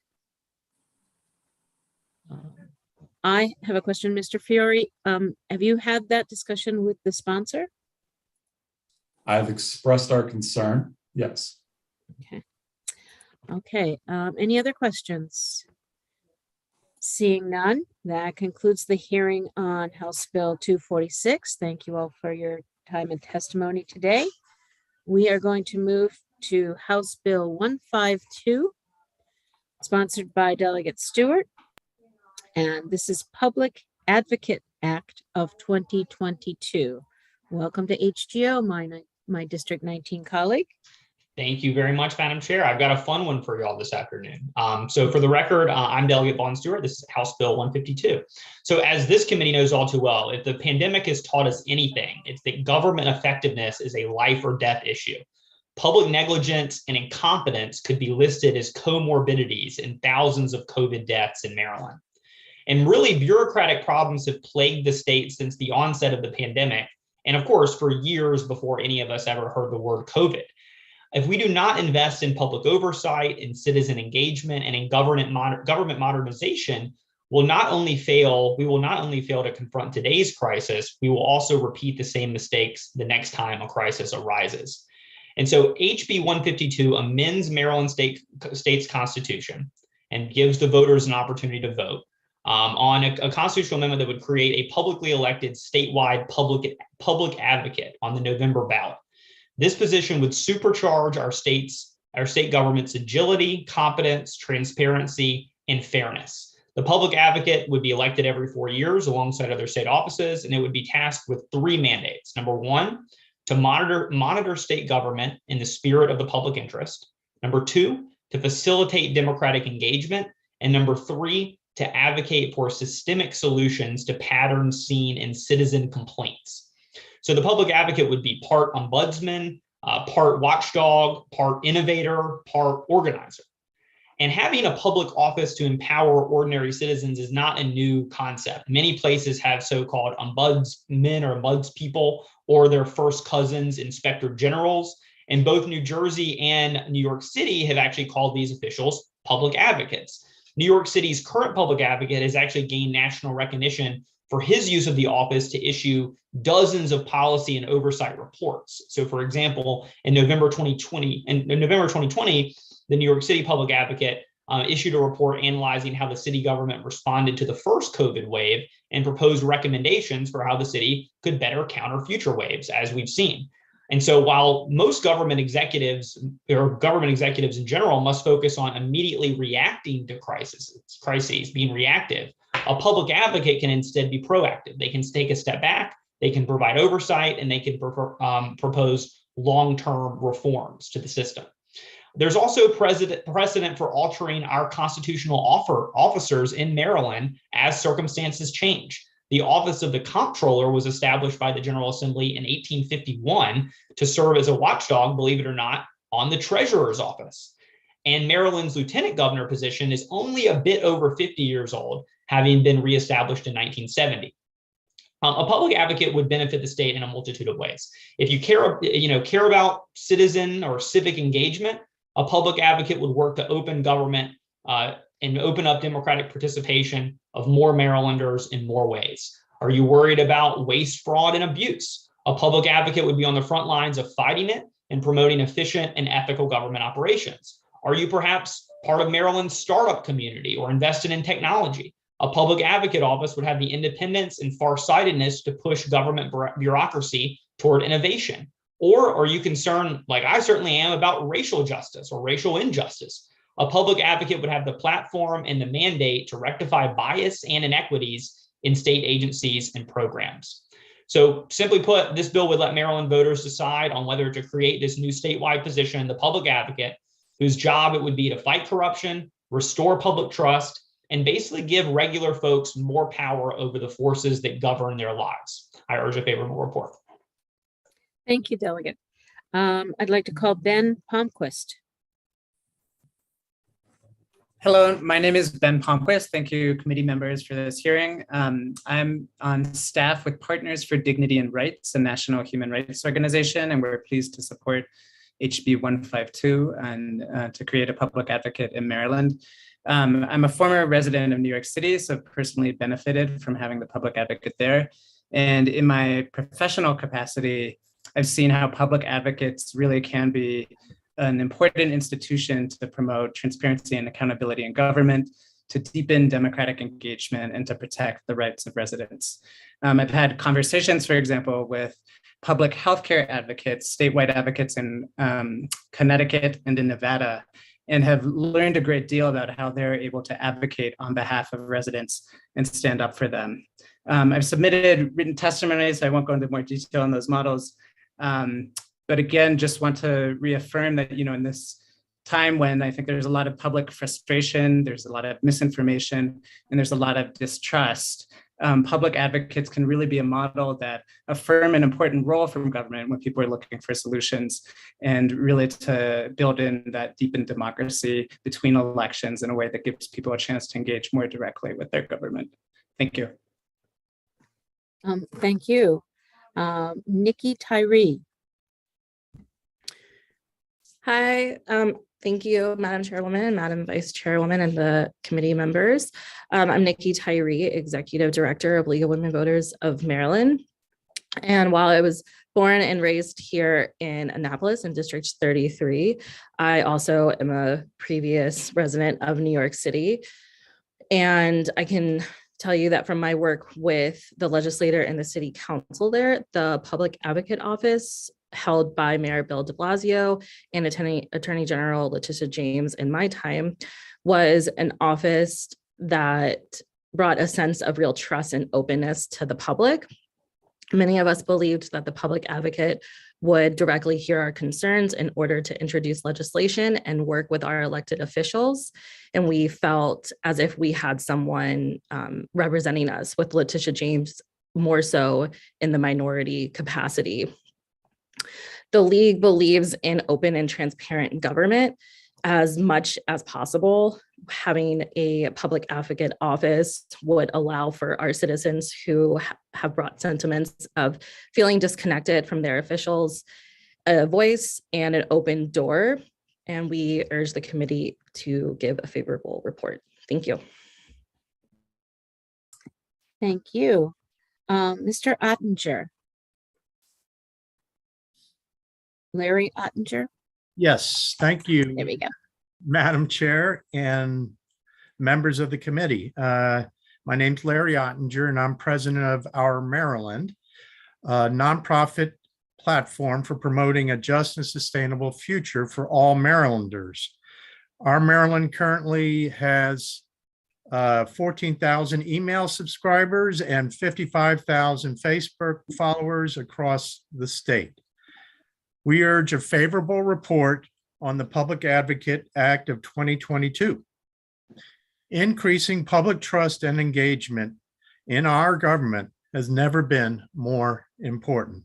I have a question, Mr. Fiore. Have you had that discussion with the sponsor? I've expressed our concern, yes. Okay. Okay, any other questions? Seeing none, that concludes the hearing on House Bill 246. Thank you all for your time and testimony today. We are going to move to House Bill 152, sponsored by Delegate Stewart. And this is Public Advocate Act of 2022. Welcome to HGO, my District 19 colleague. Thank you very much, Madam Chair. I've got a fun one for y'all this afternoon. So for the record, I'm Delegate Vaughn Stewart. This is House Bill 152. So as this committee knows all too well, if the pandemic has taught us anything, it's that government effectiveness is a life or death issue. Public negligence and incompetence could be listed as comorbidities in thousands of COVID deaths in Maryland. And really, bureaucratic problems have plagued the state since the onset of the pandemic, and of course, for years before any of us ever heard the word COVID. If we do not invest in public oversight, in citizen engagement, and in government modernization, we will not only fail to confront today's crisis, we will also repeat the same mistakes the next time a crisis arises. And so HB 152 amends Maryland state's constitution and gives the voters an opportunity to vote on a constitutional amendment that would create a publicly elected statewide public advocate on the November ballot. This position would supercharge our state government's agility, competence, transparency, and fairness. The public advocate would be elected every 4 years alongside other state offices, and it would be tasked with 3 mandates. Number 1, to monitor state government in the spirit of the public interest. Number 2, to facilitate democratic engagement. And number 3, to advocate for systemic solutions to patterns seen in citizen complaints. So the public advocate would be part ombudsman, part watchdog, part innovator, part organizer. And having a public office to empower ordinary citizens is not a new concept. Many places have so-called ombudsmen or ombudspeople or their first cousins, inspector generals. And both New Jersey and New York City have actually called these officials public advocates. New York City's current public advocate has actually gained national recognition for his use of the office to issue dozens of policy and oversight reports. So for example, in November 2020, the New York City public advocate issued a report analyzing how the city government responded to the first COVID wave and proposed recommendations for how the city could better counter future waves, as we've seen. And so while most government executives or government executives in general must focus on immediately reacting to crises, being reactive, a public advocate can instead be proactive. They can take a step back, they can provide oversight, and they can propose long-term reforms to the system. There's also precedent for altering our constitutional officers in Maryland as circumstances change. The office of the comptroller was established by the General Assembly in 1851 to serve as a watchdog, believe it or not, on the treasurer's office. And Maryland's lieutenant governor position is only a bit over 50 years old, having been reestablished in 1970. A public advocate would benefit the state in a multitude of ways. If you care about citizen or civic engagement, a public advocate would work to open government and open up democratic participation of more Marylanders in more ways. Are you worried about waste, fraud, and abuse? A public advocate would be on the front lines of fighting it and promoting efficient and ethical government operations. Are you perhaps part of Maryland's startup community or invested in technology? A public advocate office would have the independence and farsightedness to push government bureaucracy toward innovation. Or are you concerned, like I certainly am, about racial justice or racial injustice? A public advocate would have the platform and the mandate to rectify bias and inequities in state agencies and programs. So simply put, this bill would let Maryland voters decide on whether to create this new statewide position, the public advocate, whose job it would be to fight corruption, restore public trust, and basically give regular folks more power over the forces that govern their lives. I urge a favorable report. Thank you, Delegate. I'd like to call Ben Palmquist. Hello, my name is Ben Palmquist. Thank you, committee members, for this hearing. I'm on staff with Partners for Dignity and Rights, a national human rights organization, and we're pleased to support HB 152 and to create a public advocate in Maryland. I'm a former resident of New York City, so personally benefited from having the public advocate there. And in my professional capacity, I've seen how public advocates really can be an important institution to promote transparency and accountability in government, to deepen democratic engagement, and to protect the rights of residents. I've had conversations, for example, with public healthcare advocates, statewide advocates in Connecticut and in Nevada, and have learned a great deal about how they're able to advocate on behalf of residents and stand up for them. I've submitted written testimonies, so I won't go into more detail on those models. But again, just want to reaffirm that, in this time when I think there's a lot of public frustration, there's a lot of misinformation, and there's a lot of distrust, public advocates can really be a model that affirm an important role from government when people are looking for solutions, and really to build in that deepened democracy between elections in a way that gives people a chance to engage more directly with their government. Thank you. Thank you. Nikki, Tyree. Hi, thank you, Madam Chairwoman, Madam Vice Chairwoman, and the committee members. I'm Nikki Tyree, Executive Director of League of Women Voters of Maryland. And while I was born and raised here in Annapolis in District 33, I also am a previous resident of New York City. And I can tell you that from my work with the legislator and the city council there, the public advocate office held by Mayor Bill de Blasio and Attorney General Letitia James in my time was an office that brought a sense of real trust and openness to the public. Many of us believed that the public advocate would directly hear our concerns in order to introduce legislation and work with our elected officials. And we felt as if we had someone representing us, with Letitia James more so in the minority capacity. The League believes in open and transparent government as much as possible. Having a public advocate office would allow for our citizens who have brought sentiments of feeling disconnected from their officials a voice and an open door. And we urge the committee to give a favorable report. Thank you. Thank you. Mr. Ottinger. Larry Ottinger. Yes, thank you. There we go. Madam Chair and members of the committee. My name's Larry Ottinger, and I'm president of Our Maryland, a nonprofit platform for promoting a just and sustainable future for all Marylanders. Our Maryland currently has 14,000 email subscribers and 55,000 Facebook followers across the state. We urge a favorable report on the Public Advocate Act of 2022. Increasing public trust and engagement in our government has never been more important.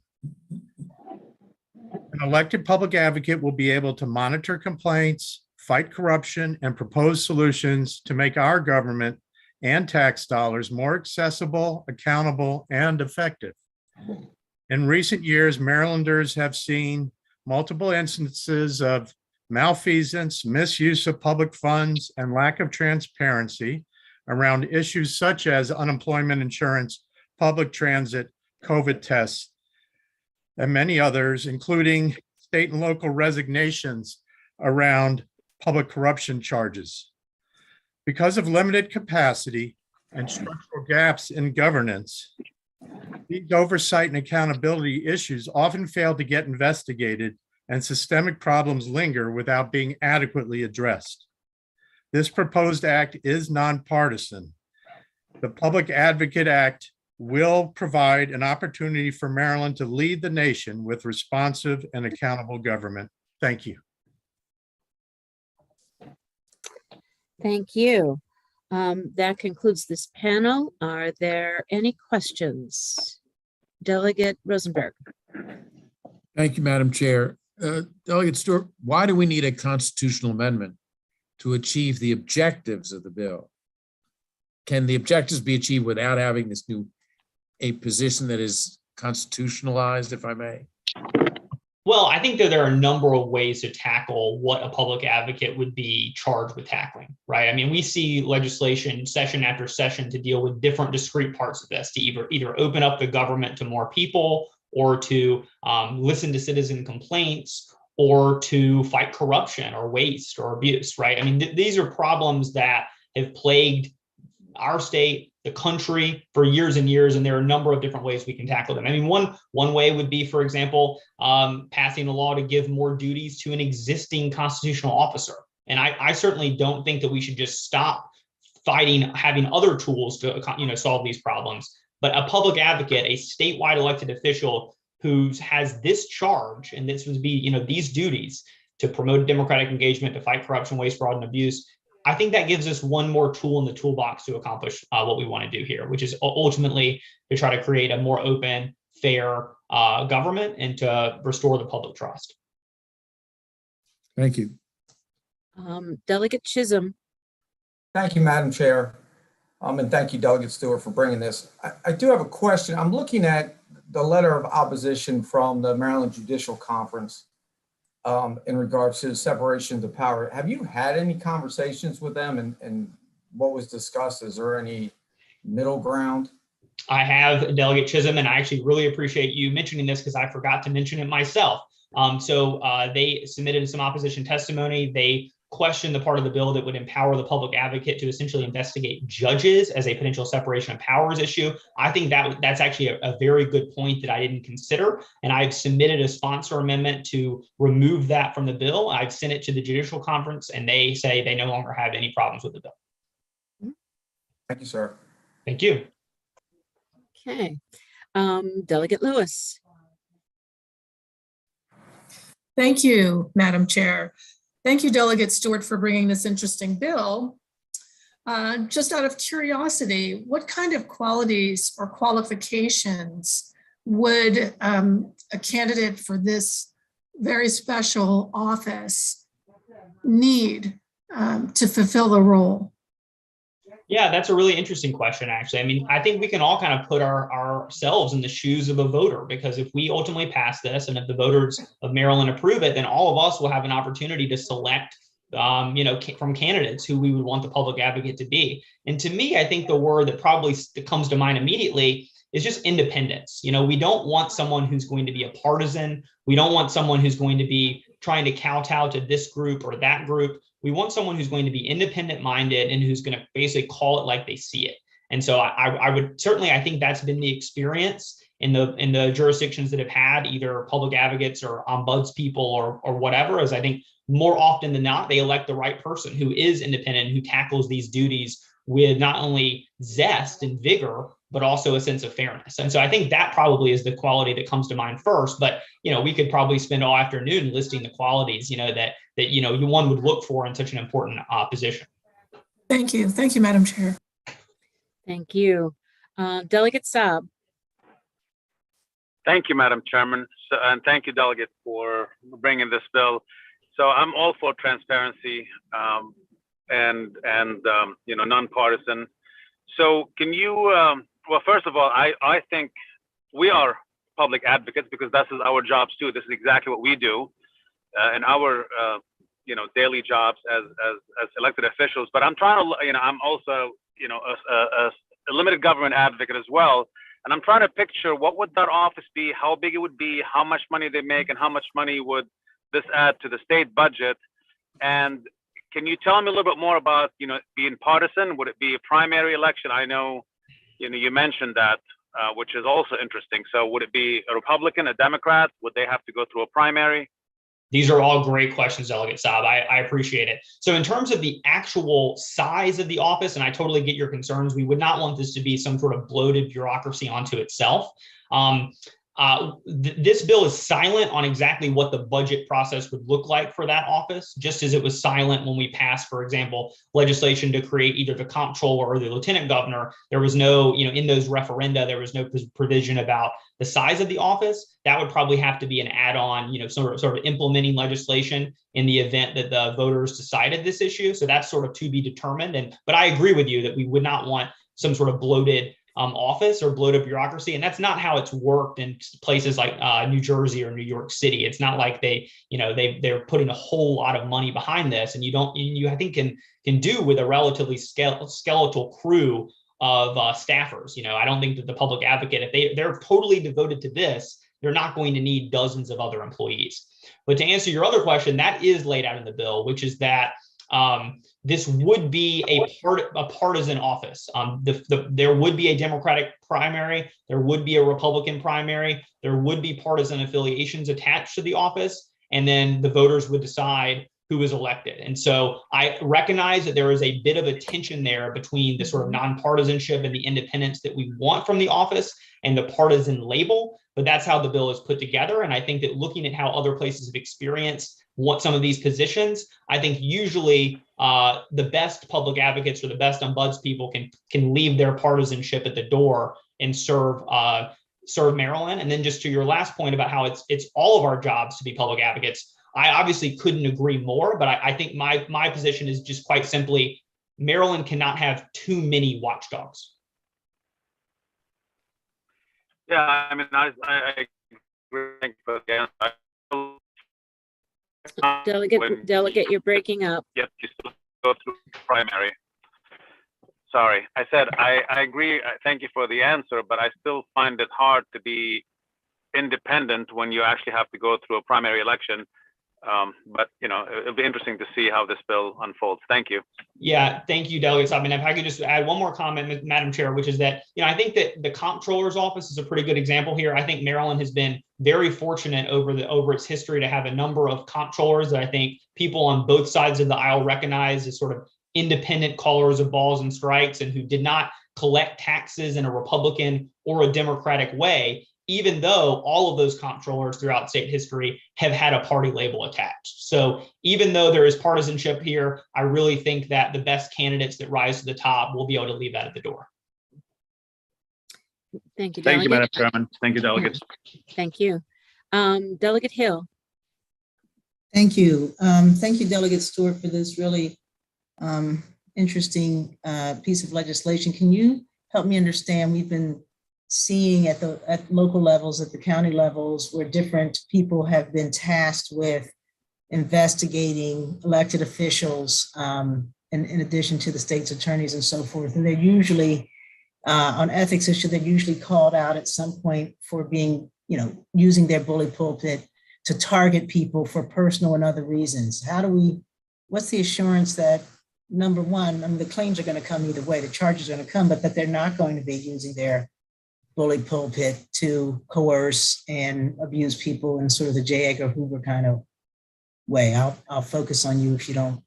An elected public advocate will be able to monitor complaints, fight corruption, and propose solutions to make our government and tax dollars more accessible, accountable, and effective. In recent years, Marylanders have seen multiple instances of malfeasance, misuse of public funds, and lack of transparency around issues such as unemployment insurance, public transit, COVID tests, and many others, including state and local resignations around public corruption charges. Because of limited capacity and structural gaps in governance, these oversight and accountability issues often fail to get investigated, and systemic problems linger without being adequately addressed. This proposed act is nonpartisan. The Public Advocate Act will provide an opportunity for Maryland to lead the nation with responsive and accountable government. Thank you. Thank you. That concludes this panel. Are there any questions? Delegate Rosenberg. Thank you, Madam Chair. Delegate Stewart, why do we need a constitutional amendment to achieve the objectives of the bill? Can the objectives be achieved without having this a position that is constitutionalized, if I may? Well, I think that there are a number of ways to tackle what a public advocate would be charged with tackling, right? I mean, we see legislation session after session to deal with different discrete parts of this, to either open up the government to more people, or to listen to citizen complaints, or to fight corruption or waste or abuse, right? I mean, these are problems that have plagued our state, the country for years and years, and there are a number of different ways we can tackle them. I mean, one way would be, for example, passing a law to give more duties to an existing constitutional officer. And I certainly don't think that we should just stop fighting, having other tools to solve these problems. But a public advocate, a statewide elected official who has this charge, and this would be, these duties to promote democratic engagement, to fight corruption, waste, fraud, and abuse, I think that gives us one more tool in the toolbox to accomplish what we want to do here, which is ultimately to try to create a more open, fair government and to restore the public trust. Thank you. Delegate Chisholm. Thank you, Madam Chair. And thank you, Delegate Stewart, for bringing this. I do have a question. I'm looking at the letter of opposition from the Maryland Judicial Conference in regards to separation of power. Have you had any conversations with them, and what was discussed? Is there any middle ground? I have, Delegate Chisholm, and I actually really appreciate you mentioning this because I forgot to mention it myself. So they submitted some opposition testimony. They questioned the part of the bill that would empower the public advocate to essentially investigate judges as a potential separation of powers issue. I think that's actually a very good point that I didn't consider. And I've submitted a sponsor amendment to remove that from the bill. I've sent it to the Judicial Conference, and they say they no longer have any problems with the bill. Thank you, sir. Thank you. Okay. Delegate Lewis. Thank you, Madam Chair. Thank you, Delegate Stewart, for bringing this interesting bill. Just out of curiosity, what kind of qualities or qualifications would a candidate for this very special office need to fulfill the role? Yeah, that's a really interesting question, actually. I mean, I think we can all kind of put ourselves in the shoes of a voter, because if we ultimately pass this and if the voters of Maryland approve it, then all of us will have an opportunity to select, from candidates who we would want the public advocate to be. And to me, I think the word that probably comes to mind immediately is just independence. We don't want someone who's going to be a partisan. We don't want someone who's going to be trying to kowtow to this group or that group. We want someone who's going to be independent minded and who's going to basically call it like they see it. And so I would certainly, I think that's been the experience in the jurisdictions that have had either public advocates or ombuds people or whatever, is I think more often than not, they elect the right person who is independent, who tackles these duties with not only zest and vigor, but also a sense of fairness. And so I think that probably is the quality that comes to mind first. But, we could probably spend all afternoon listing the qualities, that one would look for in such an important position. Thank you. Thank you, Madam Chair. Thank you. Delegate Saab. Thank you, Madam Chairman. And thank you, Delegate, for bringing this bill. So I'm all for transparency and nonpartisan. So can you, well, first of all, I think we are public advocates because this is our jobs too. This is exactly what we do in our, daily jobs as elected officials. But I'm trying to, I'm also, a limited government advocate as well. And I'm trying to picture what would that office be, how big it would be, how much money they make, and how much money would this add to the state budget. And can you tell me a little bit more about, being partisan? Would it be a primary election? I know, you mentioned that, which is also interesting. So would it be a Republican, a Democrat? Would they have to go through a primary? These are all great questions, Delegate Saab. I appreciate it. So in terms of the actual size of the office, and I totally get your concerns, we would not want this to be some sort of bloated bureaucracy onto itself. This bill is silent on exactly what the budget process would look like for that office, just as it was silent when we passed, for example, legislation to create either the comptroller or the lieutenant governor. There was no, in those referenda, there was no provision about the size of the office. That would probably have to be an add-on, sort of implementing legislation in the event that the voters decided this issue. So that's sort of to be determined. But I agree with you that we would not want some sort of bloated office or bloated bureaucracy. And that's not how it's worked in places like New Jersey or New York City. It's not like they're putting a whole lot of money behind this, and you I think can do with a relatively skeletal crew of staffers. I don't think that the public advocate, if they're totally devoted to this, they're not going to need dozens of other employees. But to answer your other question, that is laid out in the bill, which is that this would be a partisan office. There would be a Democratic primary, there would be a Republican primary, there would be partisan affiliations attached to the office, and then the voters would decide who is elected. And so I recognize that there is a bit of a tension there between the sort of nonpartisanship and the independence that we want from the office and the partisan label, but that's how the bill is put together. And I think that looking at how other places have experienced what some of these positions, I think usually the best public advocates or the best ombuds people can leave their partisanship at the door and serve Maryland. And then just to your last point about how it's all of our jobs to be public advocates, I obviously couldn't agree more, but I think my position is just quite simply, Maryland cannot have too many watchdogs. Yeah, I mean, I agree for the answer. Delegate, you're breaking up. Yep, you still go through primary. Sorry, I said I agree. Thank you for the answer, but I still find it hard to be independent when you actually have to go through a primary election. But it'll be interesting to see how this bill unfolds. Thank you. Yeah, thank you, Delegate. I mean, if I could just add one more comment, Madam Chair, which is that I think that the comptroller's office is a pretty good example here. I think Maryland has been very fortunate over its history to have a number of comptrollers that I think people on both sides of the aisle recognize as sort of independent callers of balls and strikes, and who did not collect taxes in a Republican or a Democratic way, even though all of those comptrollers throughout state history have had a party label attached. So even though there is partisanship here, I really think that the best candidates that rise to the top will be able to leave that at the door. Thank you, Delegate. Thank you, Madam Chairman. Thank you, delegates. Thank you. Delegate Hill. Thank you. Thank you, Delegate Stewart, for this really interesting piece of legislation. Can you help me understand? We've been seeing at local levels, at the county levels, where different people have been tasked with investigating elected officials in addition to the state's attorneys and so forth. And they're usually on ethics issue, they're usually called out at some point for being, using their bully pulpit to target people for personal and other reasons. what's the assurance that, number one, I mean, the claims are going to come either way, the charges are going to come, but that they're not going to be using their bully pulpit to coerce and abuse people in sort of the J. Edgar Hoover kind of way? I'll focus on you if you don't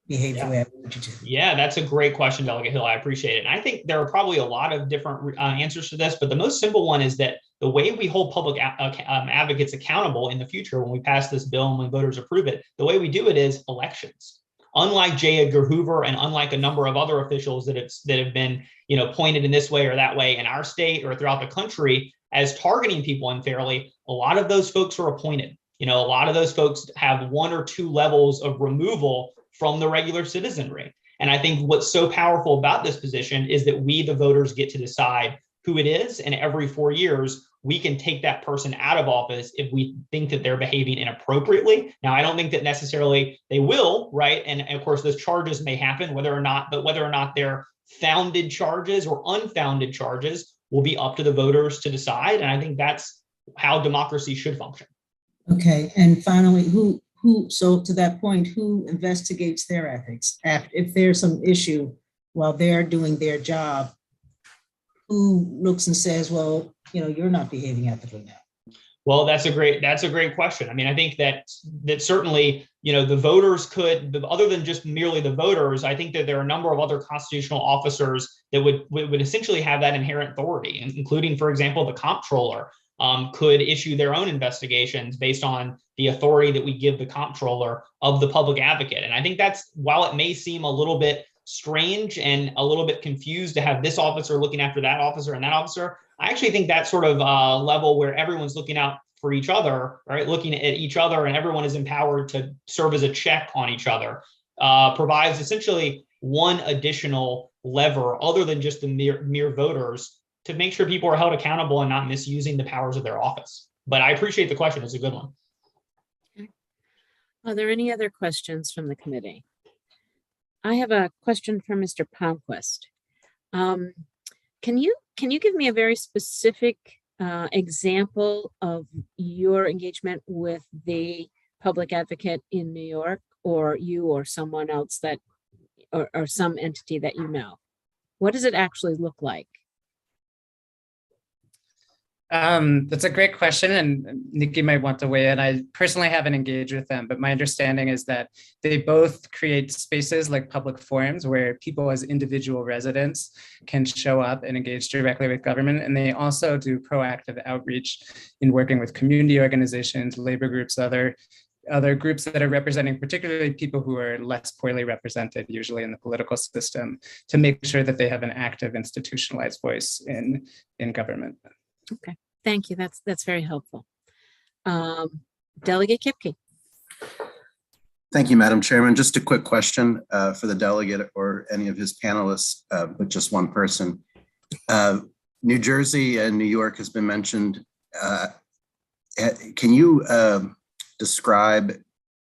behave the way I want you to. Yeah, that's a great question, Delegate Hill. I appreciate it. And I think there are probably a lot of different answers to this, but the most simple one is that the way we hold public advocates accountable in the future when we pass this bill and when voters approve it, the way we do it is elections. Unlike J. Edgar Hoover and unlike a number of other officials that have been, pointed in this way or that way in our state or throughout the country as targeting people unfairly, a lot of those folks are appointed. A lot of those folks have 1 or 2 levels of removal from the regular citizenry. And I think what's so powerful about this position is that we, the voters, get to decide who it is. And every 4 years, we can take that person out of office if we think that they're behaving inappropriately. Now, I don't think that necessarily they will, right? And of course, those charges may happen, whether or not they're founded charges or unfounded charges will be up to the voters to decide. And I think that's how democracy should function. Okay, and finally, so to that point, who investigates their ethics? If there's some issue while they're doing their job, who looks and says, well, you're not behaving ethically now? Well, that's a great question. I mean, I think that certainly, the voters could, other than just merely the voters, I think that there are a number of other constitutional officers that would essentially have that inherent authority, including, for example, the comptroller could issue their own investigations based on the authority that we give the comptroller of the public advocate. And I think that's, while it may seem a little bit strange and a little bit confused to have this officer looking after that officer and that officer, I actually think that sort of level where everyone's looking out for each other, right? Looking at each other and everyone is empowered to serve as a check on each other, provides essentially one additional lever other than just the mere voters to make sure people are held accountable and not misusing the powers of their office. But I appreciate the question. It's a good one. Okay. Are there any other questions from the committee? I have a question for Mr. Palmquist. Can you give me a very specific example of your engagement with the public advocate in New York, or you or someone else that, or some entity that you know? What does it actually look like? That's a great question, and Nikki might want to weigh in. I personally haven't engaged with them, but my understanding is that they both create spaces like public forums where people as individual residents can show up and engage directly with government. And they also do proactive outreach in working with community organizations, labor groups, other groups that are representing particularly people who are less poorly represented, usually in the political system, to make sure that they have an active institutionalized voice in government. Okay, thank you. That's very helpful. Delegate Kipke. Thank you, Madam Chairman. Just a quick question for the delegate or any of his panelists, but just one person. New Jersey and New York has been mentioned. Can you describe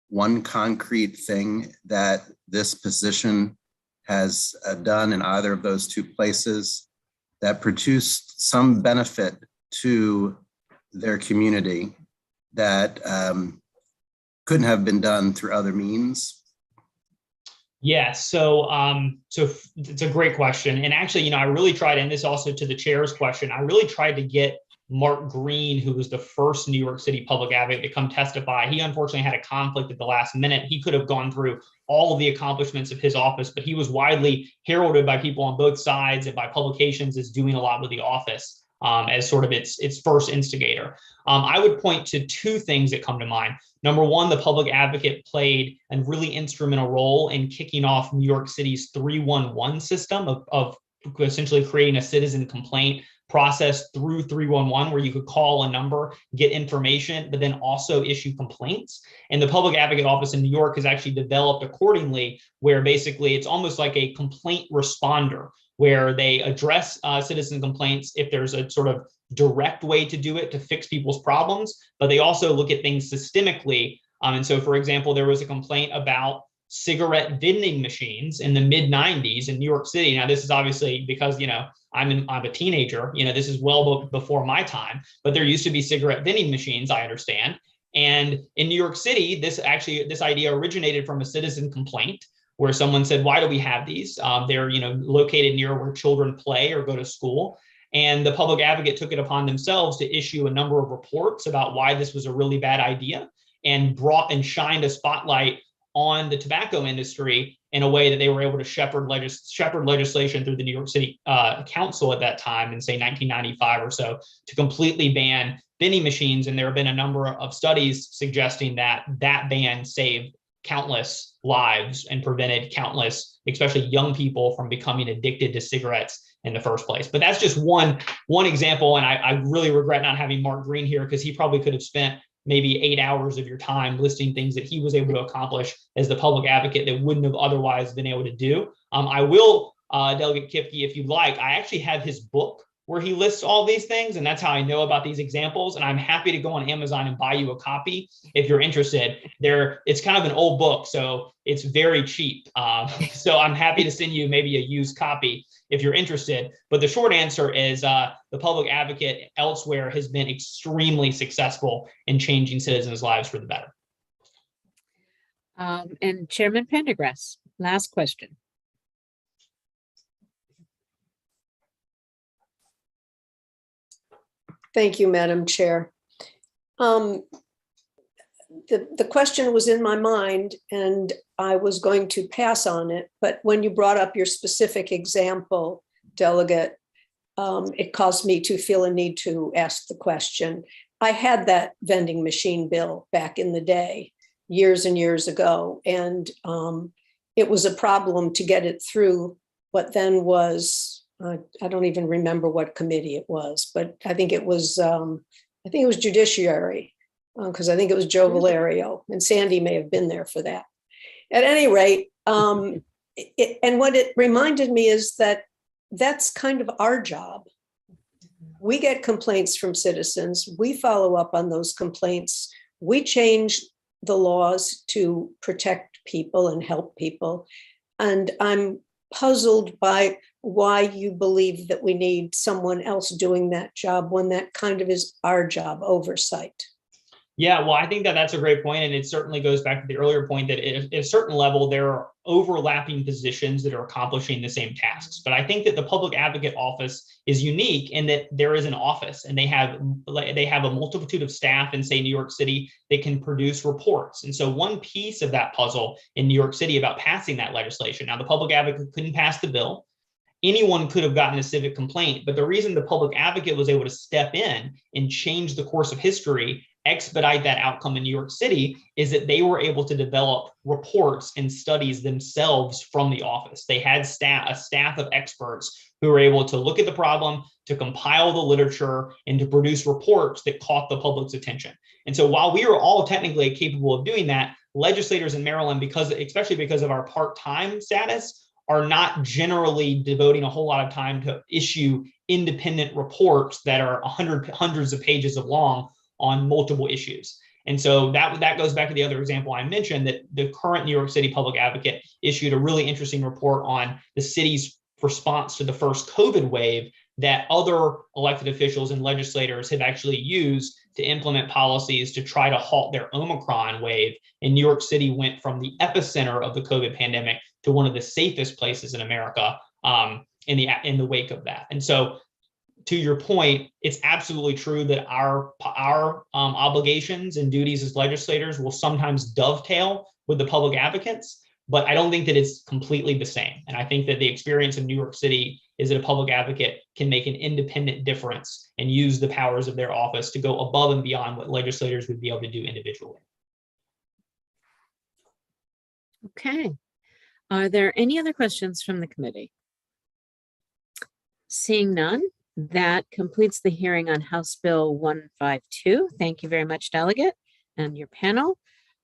one concrete thing that this position has done in either of those 2 places that produced some benefit to their community that couldn't have been done through other means? Yeah, so it's a great question. And actually, I really tried, and this also to the chair's question, I really tried to get Mark Green, who was the first New York City public advocate to come testify. He unfortunately had a conflict at the last minute. He could have gone through all of the accomplishments of his office, but he was widely heralded by people on both sides and by publications as doing a lot with the office as sort of its first instigator. I would point to 2 things that come to mind. Number one, the public advocate played a really instrumental role in kicking off New York City's 311 system of essentially creating a citizen complaint process through 311 where you could call a number, get information, but then also issue complaints. And the public advocate office in New York has actually developed accordingly, where basically it's almost like a complaint responder, where they address citizen complaints if there's a sort of direct way to do it to fix people's problems, but they also look at things systemically. And so, for example, there was a complaint about cigarette vending machines in the mid-90s in New York City. Now, this is obviously because, I'm a teenager, this is well before my time, but there used to be cigarette vending machines, I understand. And in New York City, this idea originated from a citizen complaint where someone said, why do we have these? They're located near where children play or go to school. And the public advocate took it upon themselves to issue a number of reports about why this was a really bad idea, and brought and shined a spotlight on the tobacco industry in a way that they were able to shepherd legislation through the New York City Council at that time in, say, 1995 or so, to completely ban vending machines. And there have been a number of studies suggesting that that ban saved countless lives and prevented countless, especially young people, from becoming addicted to cigarettes in the first place. But that's just one example. And I really regret not having Mark Green here, because he probably could have spent maybe 8 hours of your time listing things that he was able to accomplish as the public advocate that wouldn't have otherwise been able to do. I will, Delegate Kipke, if you'd like, I actually have his book where he lists all these things, and that's how I know about these examples. And I'm happy to go on Amazon and buy you a copy if you're interested. It's kind of an old book, so it's very cheap. So I'm happy to send you maybe a used copy if you're interested. But the short answer is the public advocate elsewhere has been extremely successful in changing citizens' lives for the better. And Chairman Pendergrass, last question. Thank you, Madam Chair. The question was in my mind and I was going to pass on it, but when you brought up your specific example, Delegate, it caused me to feel a need to ask the question. I had that vending machine bill back in the day, years and years ago, and it was a problem to get it through what then was, I don't even remember what committee it was, but I think it was Judiciary, because I think it was Joe Valerio, and Sandy may have been there for that. At any rate, and what it reminded me is that that's kind of our job. We get complaints from citizens. We follow up on those complaints. We change the laws to protect people and help people. And I'm puzzled by why you believe that we need someone else doing that job when that kind of is our job, oversight. Yeah, well, I think that that's a great point. And it certainly goes back to the earlier point that at a certain level, there are overlapping positions that are accomplishing the same tasks. But I think that the public advocate office is unique in that there is an office and they have a multitude of staff in, say, New York City that can produce reports. And so one piece of that puzzle in New York City about passing that legislation, now the public advocate couldn't pass the bill. Anyone could have gotten a civic complaint, but the reason the public advocate was able to step in and change the course of history, expedite that outcome in New York City, is that they were able to develop reports and studies themselves from the office. They had a staff of experts who were able to look at the problem, to compile the literature, and to produce reports that caught the public's attention. And so while we are all technically capable of doing that, legislators in Maryland, especially because of our part-time status, are not generally devoting a whole lot of time to issue independent reports that are hundreds of pages of long on multiple issues. And so that goes back to the other example I mentioned, that the current New York City public advocate issued a really interesting report on the city's response to the first COVID wave that other elected officials and legislators have actually used to implement policies to try to halt their Omicron wave. And New York City went from the epicenter of the COVID pandemic to one of the safest places in America in the wake of that. And so, to your point, it's absolutely true that our obligations and duties as legislators will sometimes dovetail with the public advocates, but I don't think that it's completely the same. And I think that the experience in New York City is that a public advocate can make an independent difference and use the powers of their office to go above and beyond what legislators would be able to do individually. Okay. Are there any other questions from the committee? Seeing none, that completes the hearing on House Bill 152. Thank you very much, Delegate, and your panel.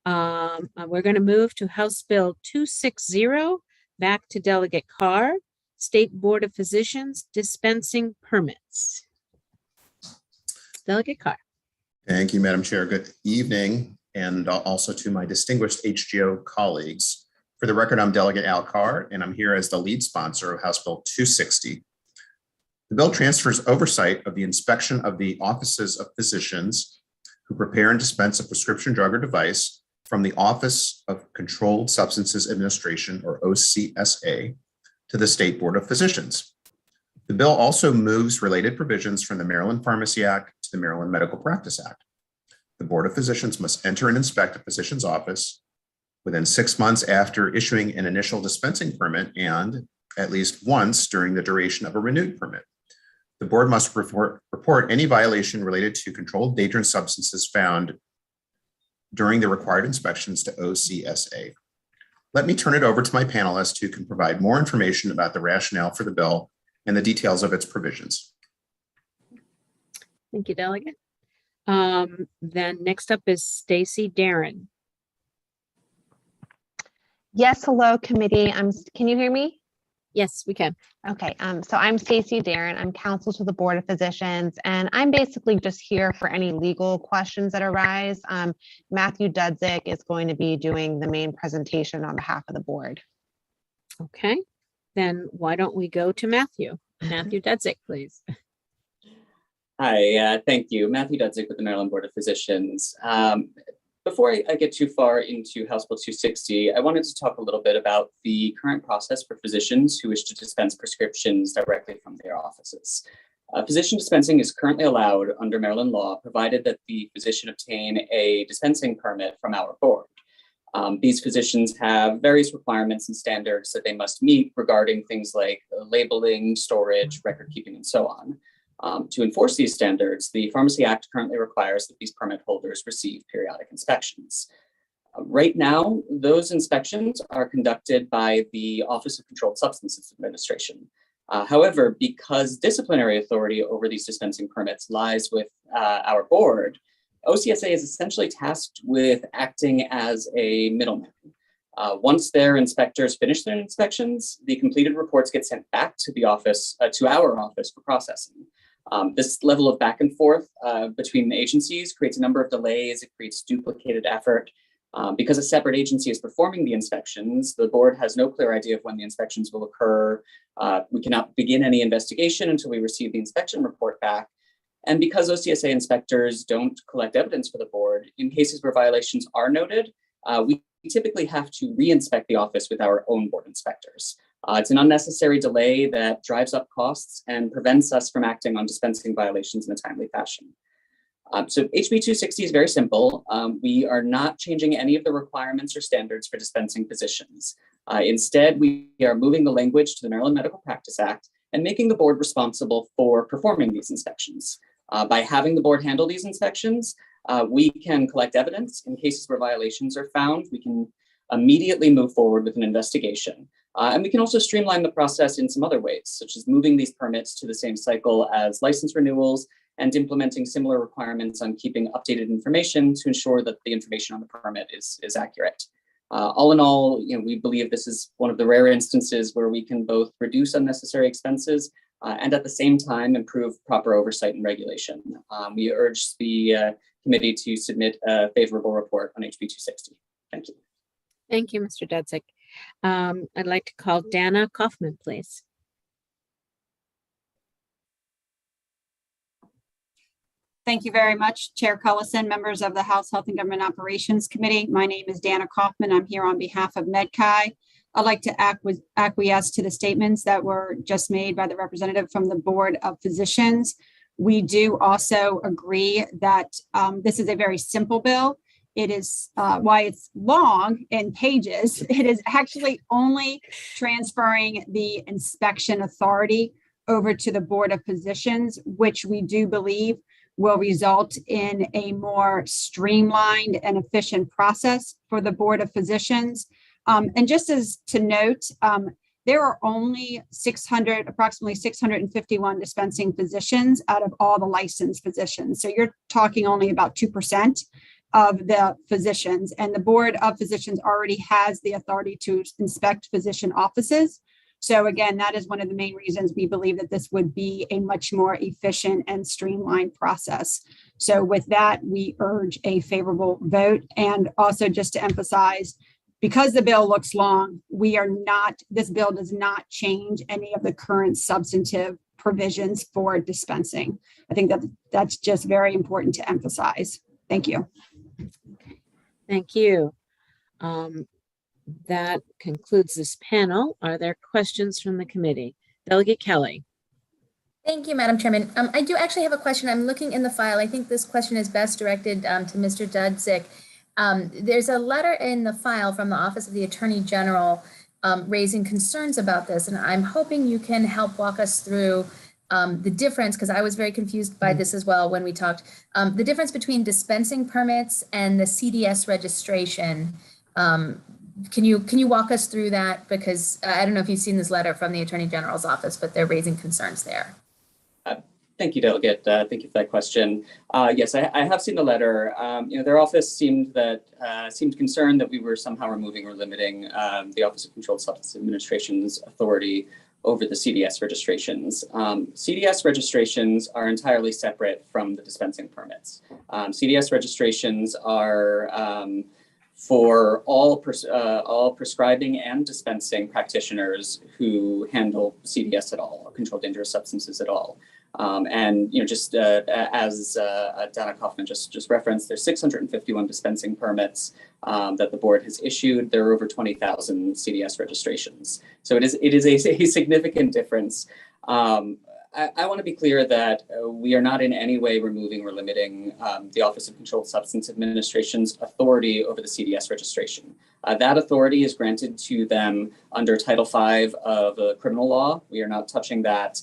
We're going to move to House Bill 260, back to Delegate Carr, State Board of Physicians dispensing permits. Delegate Carr. Thank you, Madam Chair. Good evening, and also to my distinguished HGO colleagues. For the record, I'm Delegate Al Carr, and I'm here as the lead sponsor of House Bill 260. The bill transfers oversight of the inspection of the offices of physicians who prepare and dispense a prescription drug or device from the Office of Controlled Substances Administration, or OCSA, to the State Board of Physicians. The bill also moves related provisions from the Maryland Pharmacy Act to the Maryland Medical Practice Act. The Board of Physicians must enter and inspect a physician's office within 6 months after issuing an initial dispensing permit and at least once during the duration of a renewed permit. The board must report any violation related to controlled dangerous substances found during the required inspections to OCSA. Let me turn it over to my panelists who can provide more information about the rationale for the bill and the details of its provisions. Thank you, Delegate. Then next up is Stacy Darren. Yes, hello, committee. Can you hear me? Yes, we can. Okay, so I'm Stacy Darren. I'm counsel to the Board of Physicians, and I'm basically just here for any legal questions that arise. Matthew Dudzik is going to be doing the main presentation on behalf of the board. Okay, then why don't we go to Matthew? Matthew Dudzik, please. Hi, thank you. Matthew Dudzik with the Maryland Board of Physicians. Before I get too far into House Bill 260, I wanted to talk a little bit about the current process for physicians who wish to dispense prescriptions directly from their offices. Physician dispensing is currently allowed under Maryland law, provided that the physician obtain a dispensing permit from our board. These physicians have various requirements and standards that they must meet regarding things like labeling, storage, record keeping, and so on. To enforce these standards, the Pharmacy Act currently requires that these permit holders receive periodic inspections. Right now, those inspections are conducted by the Office of Controlled Substances Administration. However, because disciplinary authority over these dispensing permits lies with our board, OCSA is essentially tasked with acting as a middleman. Once their inspectors finish their inspections, the completed reports get sent back to the office, to our office for processing. This level of back and forth between the agencies creates a number of delays. It creates duplicated effort. Because a separate agency is performing the inspections, the board has no clear idea of when the inspections will occur. We cannot begin any investigation until we receive the inspection report back. And because OCSA inspectors don't collect evidence for the board, in cases where violations are noted, we typically have to re-inspect the office with our own board inspectors. It's an unnecessary delay that drives up costs and prevents us from acting on dispensing violations in a timely fashion. So HB 260 is very simple. We are not changing any of the requirements or standards for dispensing physicians. Instead, we are moving the language to the Maryland Medical Practice Act and making the board responsible for performing these inspections. By having the board handle these inspections, we can collect evidence. In cases where violations are found, we can immediately move forward with an investigation. And we can also streamline the process in some other ways, such as moving these permits to the same cycle as license renewals and implementing similar requirements on keeping updated information to ensure that the information on the permit is accurate. All in all, we believe this is one of the rare instances where we can both reduce unnecessary expenses and at the same time improve proper oversight and regulation. We urge the committee to submit a favorable report on HB 260. Thank you. Thank you, Mr. Dudzik. I'd like to call Dana Kaufman, please. Thank you very much, Chair Cullison, members of the House Health and Government Operations Committee. My name is Dana Kaufman. I'm here on behalf of MedChi. I'd like to acquiesce to the statements that were just made by the representative from the Board of Physicians. We do also agree that this is a very simple bill. It is why it's long in pages. It is actually only transferring the inspection authority over to the Board of Physicians, which we do believe will result in a more streamlined and efficient process for the Board of Physicians. And just as to note, there are only approximately 651 dispensing physicians out of all the licensed physicians. So you're talking only about 2% of the physicians, and the Board of Physicians already has the authority to inspect physician offices. So again, that is one of the main reasons we believe that this would be a much more efficient and streamlined process. So with that, we urge a favorable vote. And also just to emphasize, because the bill looks long, this bill does not change any of the current substantive provisions for dispensing. I think that's just very important to emphasize. Thank you. Thank you. That concludes this panel. Are there questions from the committee? Delegate Kelly. Thank you, Madam Chairman. I do actually have a question. I'm looking in the file. I think this question is best directed to Mr. Dudzik. There's a letter in the file from the Office of the Attorney General raising concerns about this, and I'm hoping you can help walk us through the difference, because I was very confused by this as well when we talked, the difference between dispensing permits and the CDS registration. Can you walk us through that? Because I don't know if you've seen this letter from the Attorney General's office, but they're raising concerns there. Thank you, Delegate. Thank you for that question. Yes, I have seen the letter. Their office seemed concerned that we were somehow removing or limiting the Office of Controlled Substance Administration's authority over the CDS registrations. CDS registrations are entirely separate from the dispensing permits. CDS registrations are for all prescribing and dispensing practitioners who handle CDS at all, or controlled dangerous substances at all. Just as Donna Kaufman just referenced, there's 651 dispensing permits that the board has issued. There are over 20,000 CDS registrations. So it is a significant difference. I want to be clear that we are not in any way removing or limiting the Office of Controlled Substance Administration's authority over the CDS registration. That authority is granted to them under Title V of the criminal law. We are not touching that.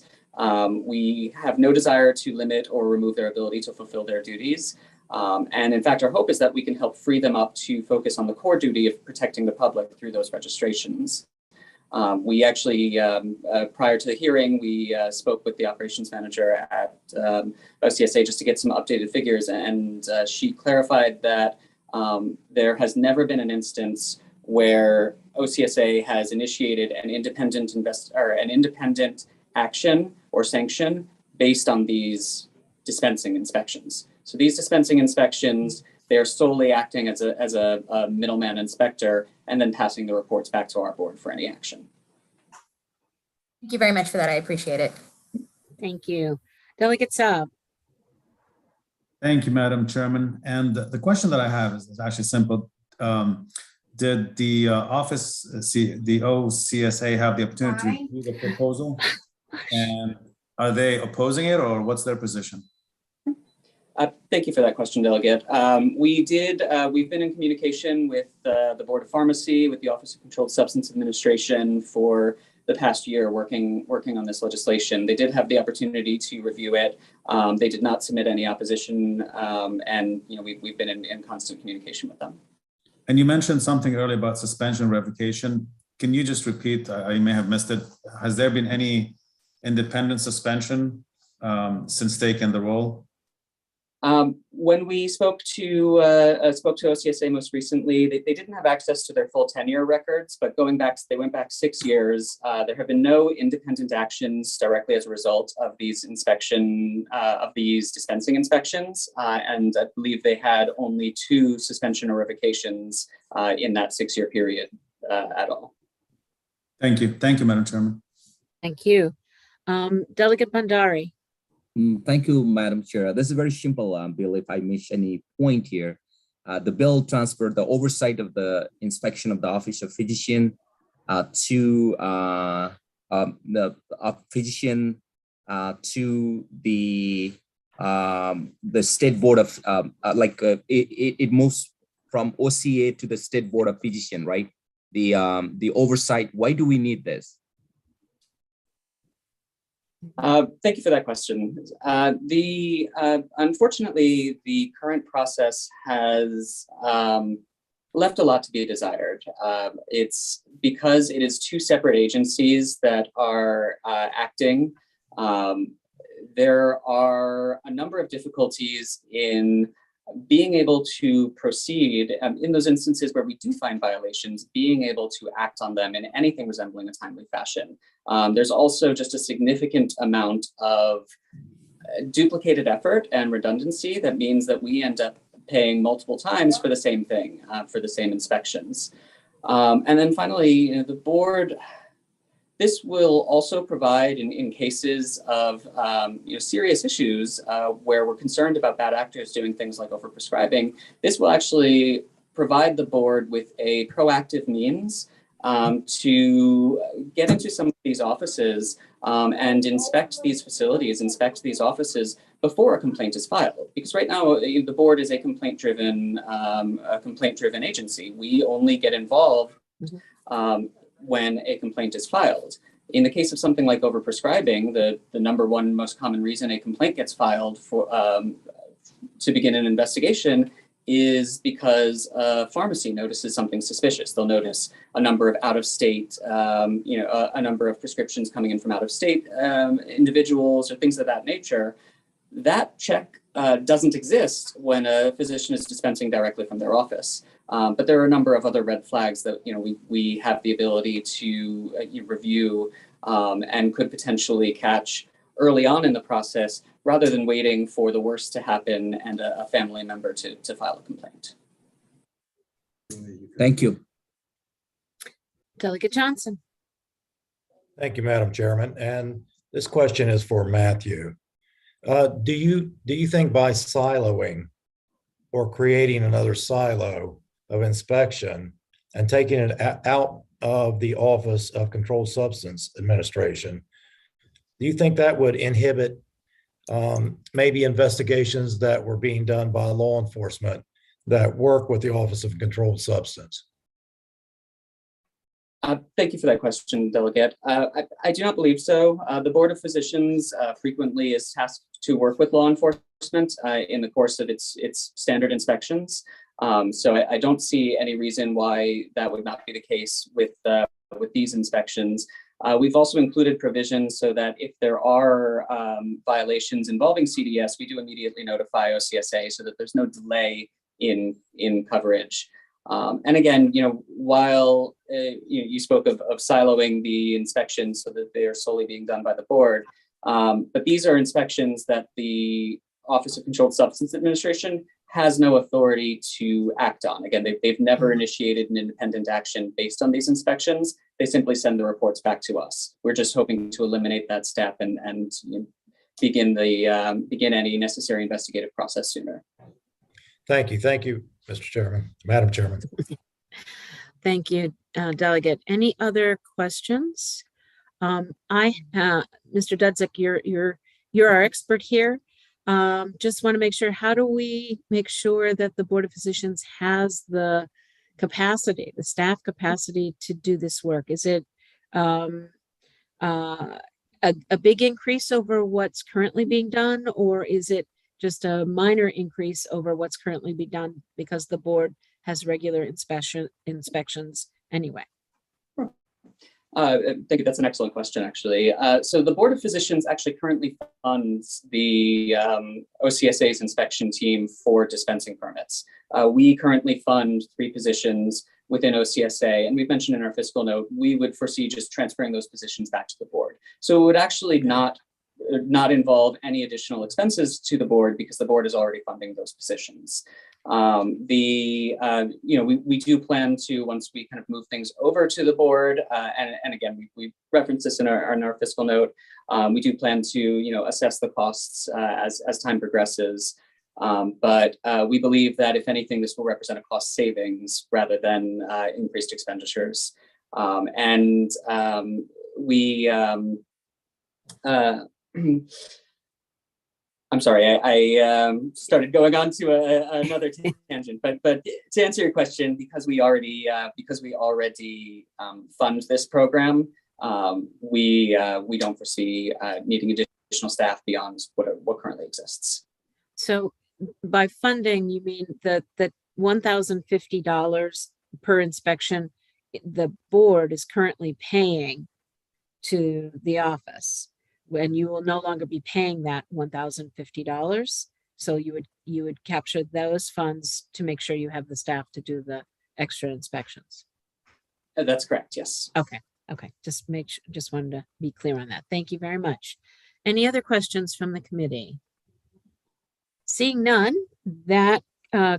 We have no desire to limit or remove their ability to fulfill their duties. And in fact, our hope is that we can help free them up to focus on the core duty of protecting the public through those registrations. We actually, prior to the hearing, we spoke with the operations manager at OCSA just to get some updated figures, and she clarified that there has never been an instance where OCSA has initiated an independent action or sanction based on these dispensing inspections. So these dispensing inspections, they are solely acting as a middleman inspector and then passing the reports back to our board for any action. Thank you very much for that. I appreciate it. Thank you. Delegate Saab. Thank you, Madam Chairman. And the question that I have is actually simple. Did the the OCSA have the opportunity to review the proposal? And are they opposing it, or what's their position? Thank you for that question, Delegate. We've been in communication with the Board of Pharmacy, with the Office of Controlled Substance Administration for the past year, working on this legislation. They did have the opportunity to review it. They did not submit any opposition, and we've been in constant communication with them. And you mentioned something earlier about suspension revocation. Can you just repeat? I may have missed it. Has there been any independent suspension since taking the role? When we spoke to OCSA most recently, they didn't have access to their full tenure records, but they went back 6 years. There have been no independent actions directly as a result of these dispensing inspections, and I believe they had only 2 suspension or revocations in that 6-year period at all. Thank you, Madam Chairman. Thank you, Delegate Bhandari. Thank you, Madam Chair. This is a very simple bill. If I miss any point here, the bill transferred the oversight of the inspection of the Office of Physician to the physician to the State Board of it moves from OCA to the State Board of Physician, right? The oversight. Why do we need this? Thank you for that question. Unfortunately, the current process has left a lot to be desired. It's because it is 2 separate agencies that are acting. There are a number of difficulties in being able to proceed in those instances where we do find violations, being able to act on them in anything resembling a timely fashion. There's also just a significant amount of duplicated effort and redundancy that means that we end up paying multiple times for the same thing, for the same inspections. And then finally, the board This will also provide in cases of serious issues where we're concerned about bad actors doing things like overprescribing. This will actually provide the board with a proactive means to get into some of these offices and inspect these facilities, inspect these offices before a complaint is filed. Because right now the board is a complaint-driven agency. We only get involved when a complaint is filed. In the case of something like overprescribing, the number one most common reason a complaint gets filed for to begin an investigation is because a pharmacy notices something suspicious. They'll notice a number of out-of-state, a number of prescriptions coming in from out-of-state individuals or things of that nature. That check doesn't exist when a physician is dispensing directly from their office. But there are a number of other red flags that we have the ability to review and could potentially catch early on in the process, rather than waiting for the worst to happen and a family member to file a complaint. Thank you. Delegate Johnson. Thank you, Madam Chairman. And this question is for Matthew. Do you think by siloing or creating another silo of inspection and taking it out of the Office of Controlled Substance Administration, do you think that would inhibit maybe investigations that were being done by law enforcement that work with the Office of Controlled Substance? Thank you for that question, Delegate. I do not believe so. The Board of Physicians frequently is tasked to work with law enforcement in the course of its standard inspections. So I don't see any reason why that would not be the case with these inspections. We've also included provisions so that if there are violations involving CDS, we do immediately notify OCSA so that there's no delay in coverage. And again, while you spoke of siloing the inspections so that they are solely being done by the board, but these are inspections that the Office of Controlled Substance Administration has no authority to act on. Again, they've never initiated an independent action based on these inspections. They simply send the reports back to us. We're just hoping to eliminate that step and begin any necessary investigative process sooner. Thank you, Mr. Chairman, Madam Chairman. Thank you, Delegate. Any other questions? Mr. Dudzik, you're our expert here. Just want to make sure, how do we make sure that the Board of Physicians has the capacity, the staff capacity to do this work? Is it a big increase over what's currently being done, or is it just a minor increase over what's currently being done because the board has regular inspections anyway? I think that's an excellent question, actually. So the Board of Physicians actually currently funds the OCSA's inspection team for dispensing permits. We currently fund 3 positions within OCSA, and we've mentioned in our fiscal note, we would foresee just transferring those positions back to the board. So it would actually not involve any additional expenses to the board because the board is already funding those positions. We do plan to, once we kind of move things over to the board, and again, we reference this in our fiscal note, we do plan to, assess the costs as time progresses. But we believe that if anything, this will represent a cost savings rather than increased expenditures. I'm sorry, I started going on to another tangent, but to answer your question, because we already fund this program, we don't foresee needing additional staff beyond what currently exists. So by funding, you mean that $1,050 per inspection the board is currently paying to the office, and you will no longer be paying that $1,050. So you would capture those funds to make sure you have the staff to do the extra inspections. That's correct. Yes. Okay. Just wanted to be clear on that. Thank you very much. Any other questions from the committee? Seeing none, that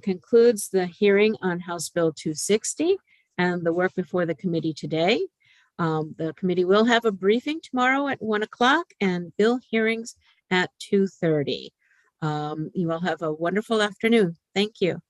concludes the hearing on House Bill 260 and the work before the committee today. The committee will have a briefing tomorrow at 1 o'clock and bill hearings at 2:30. You all have a wonderful afternoon. Thank you.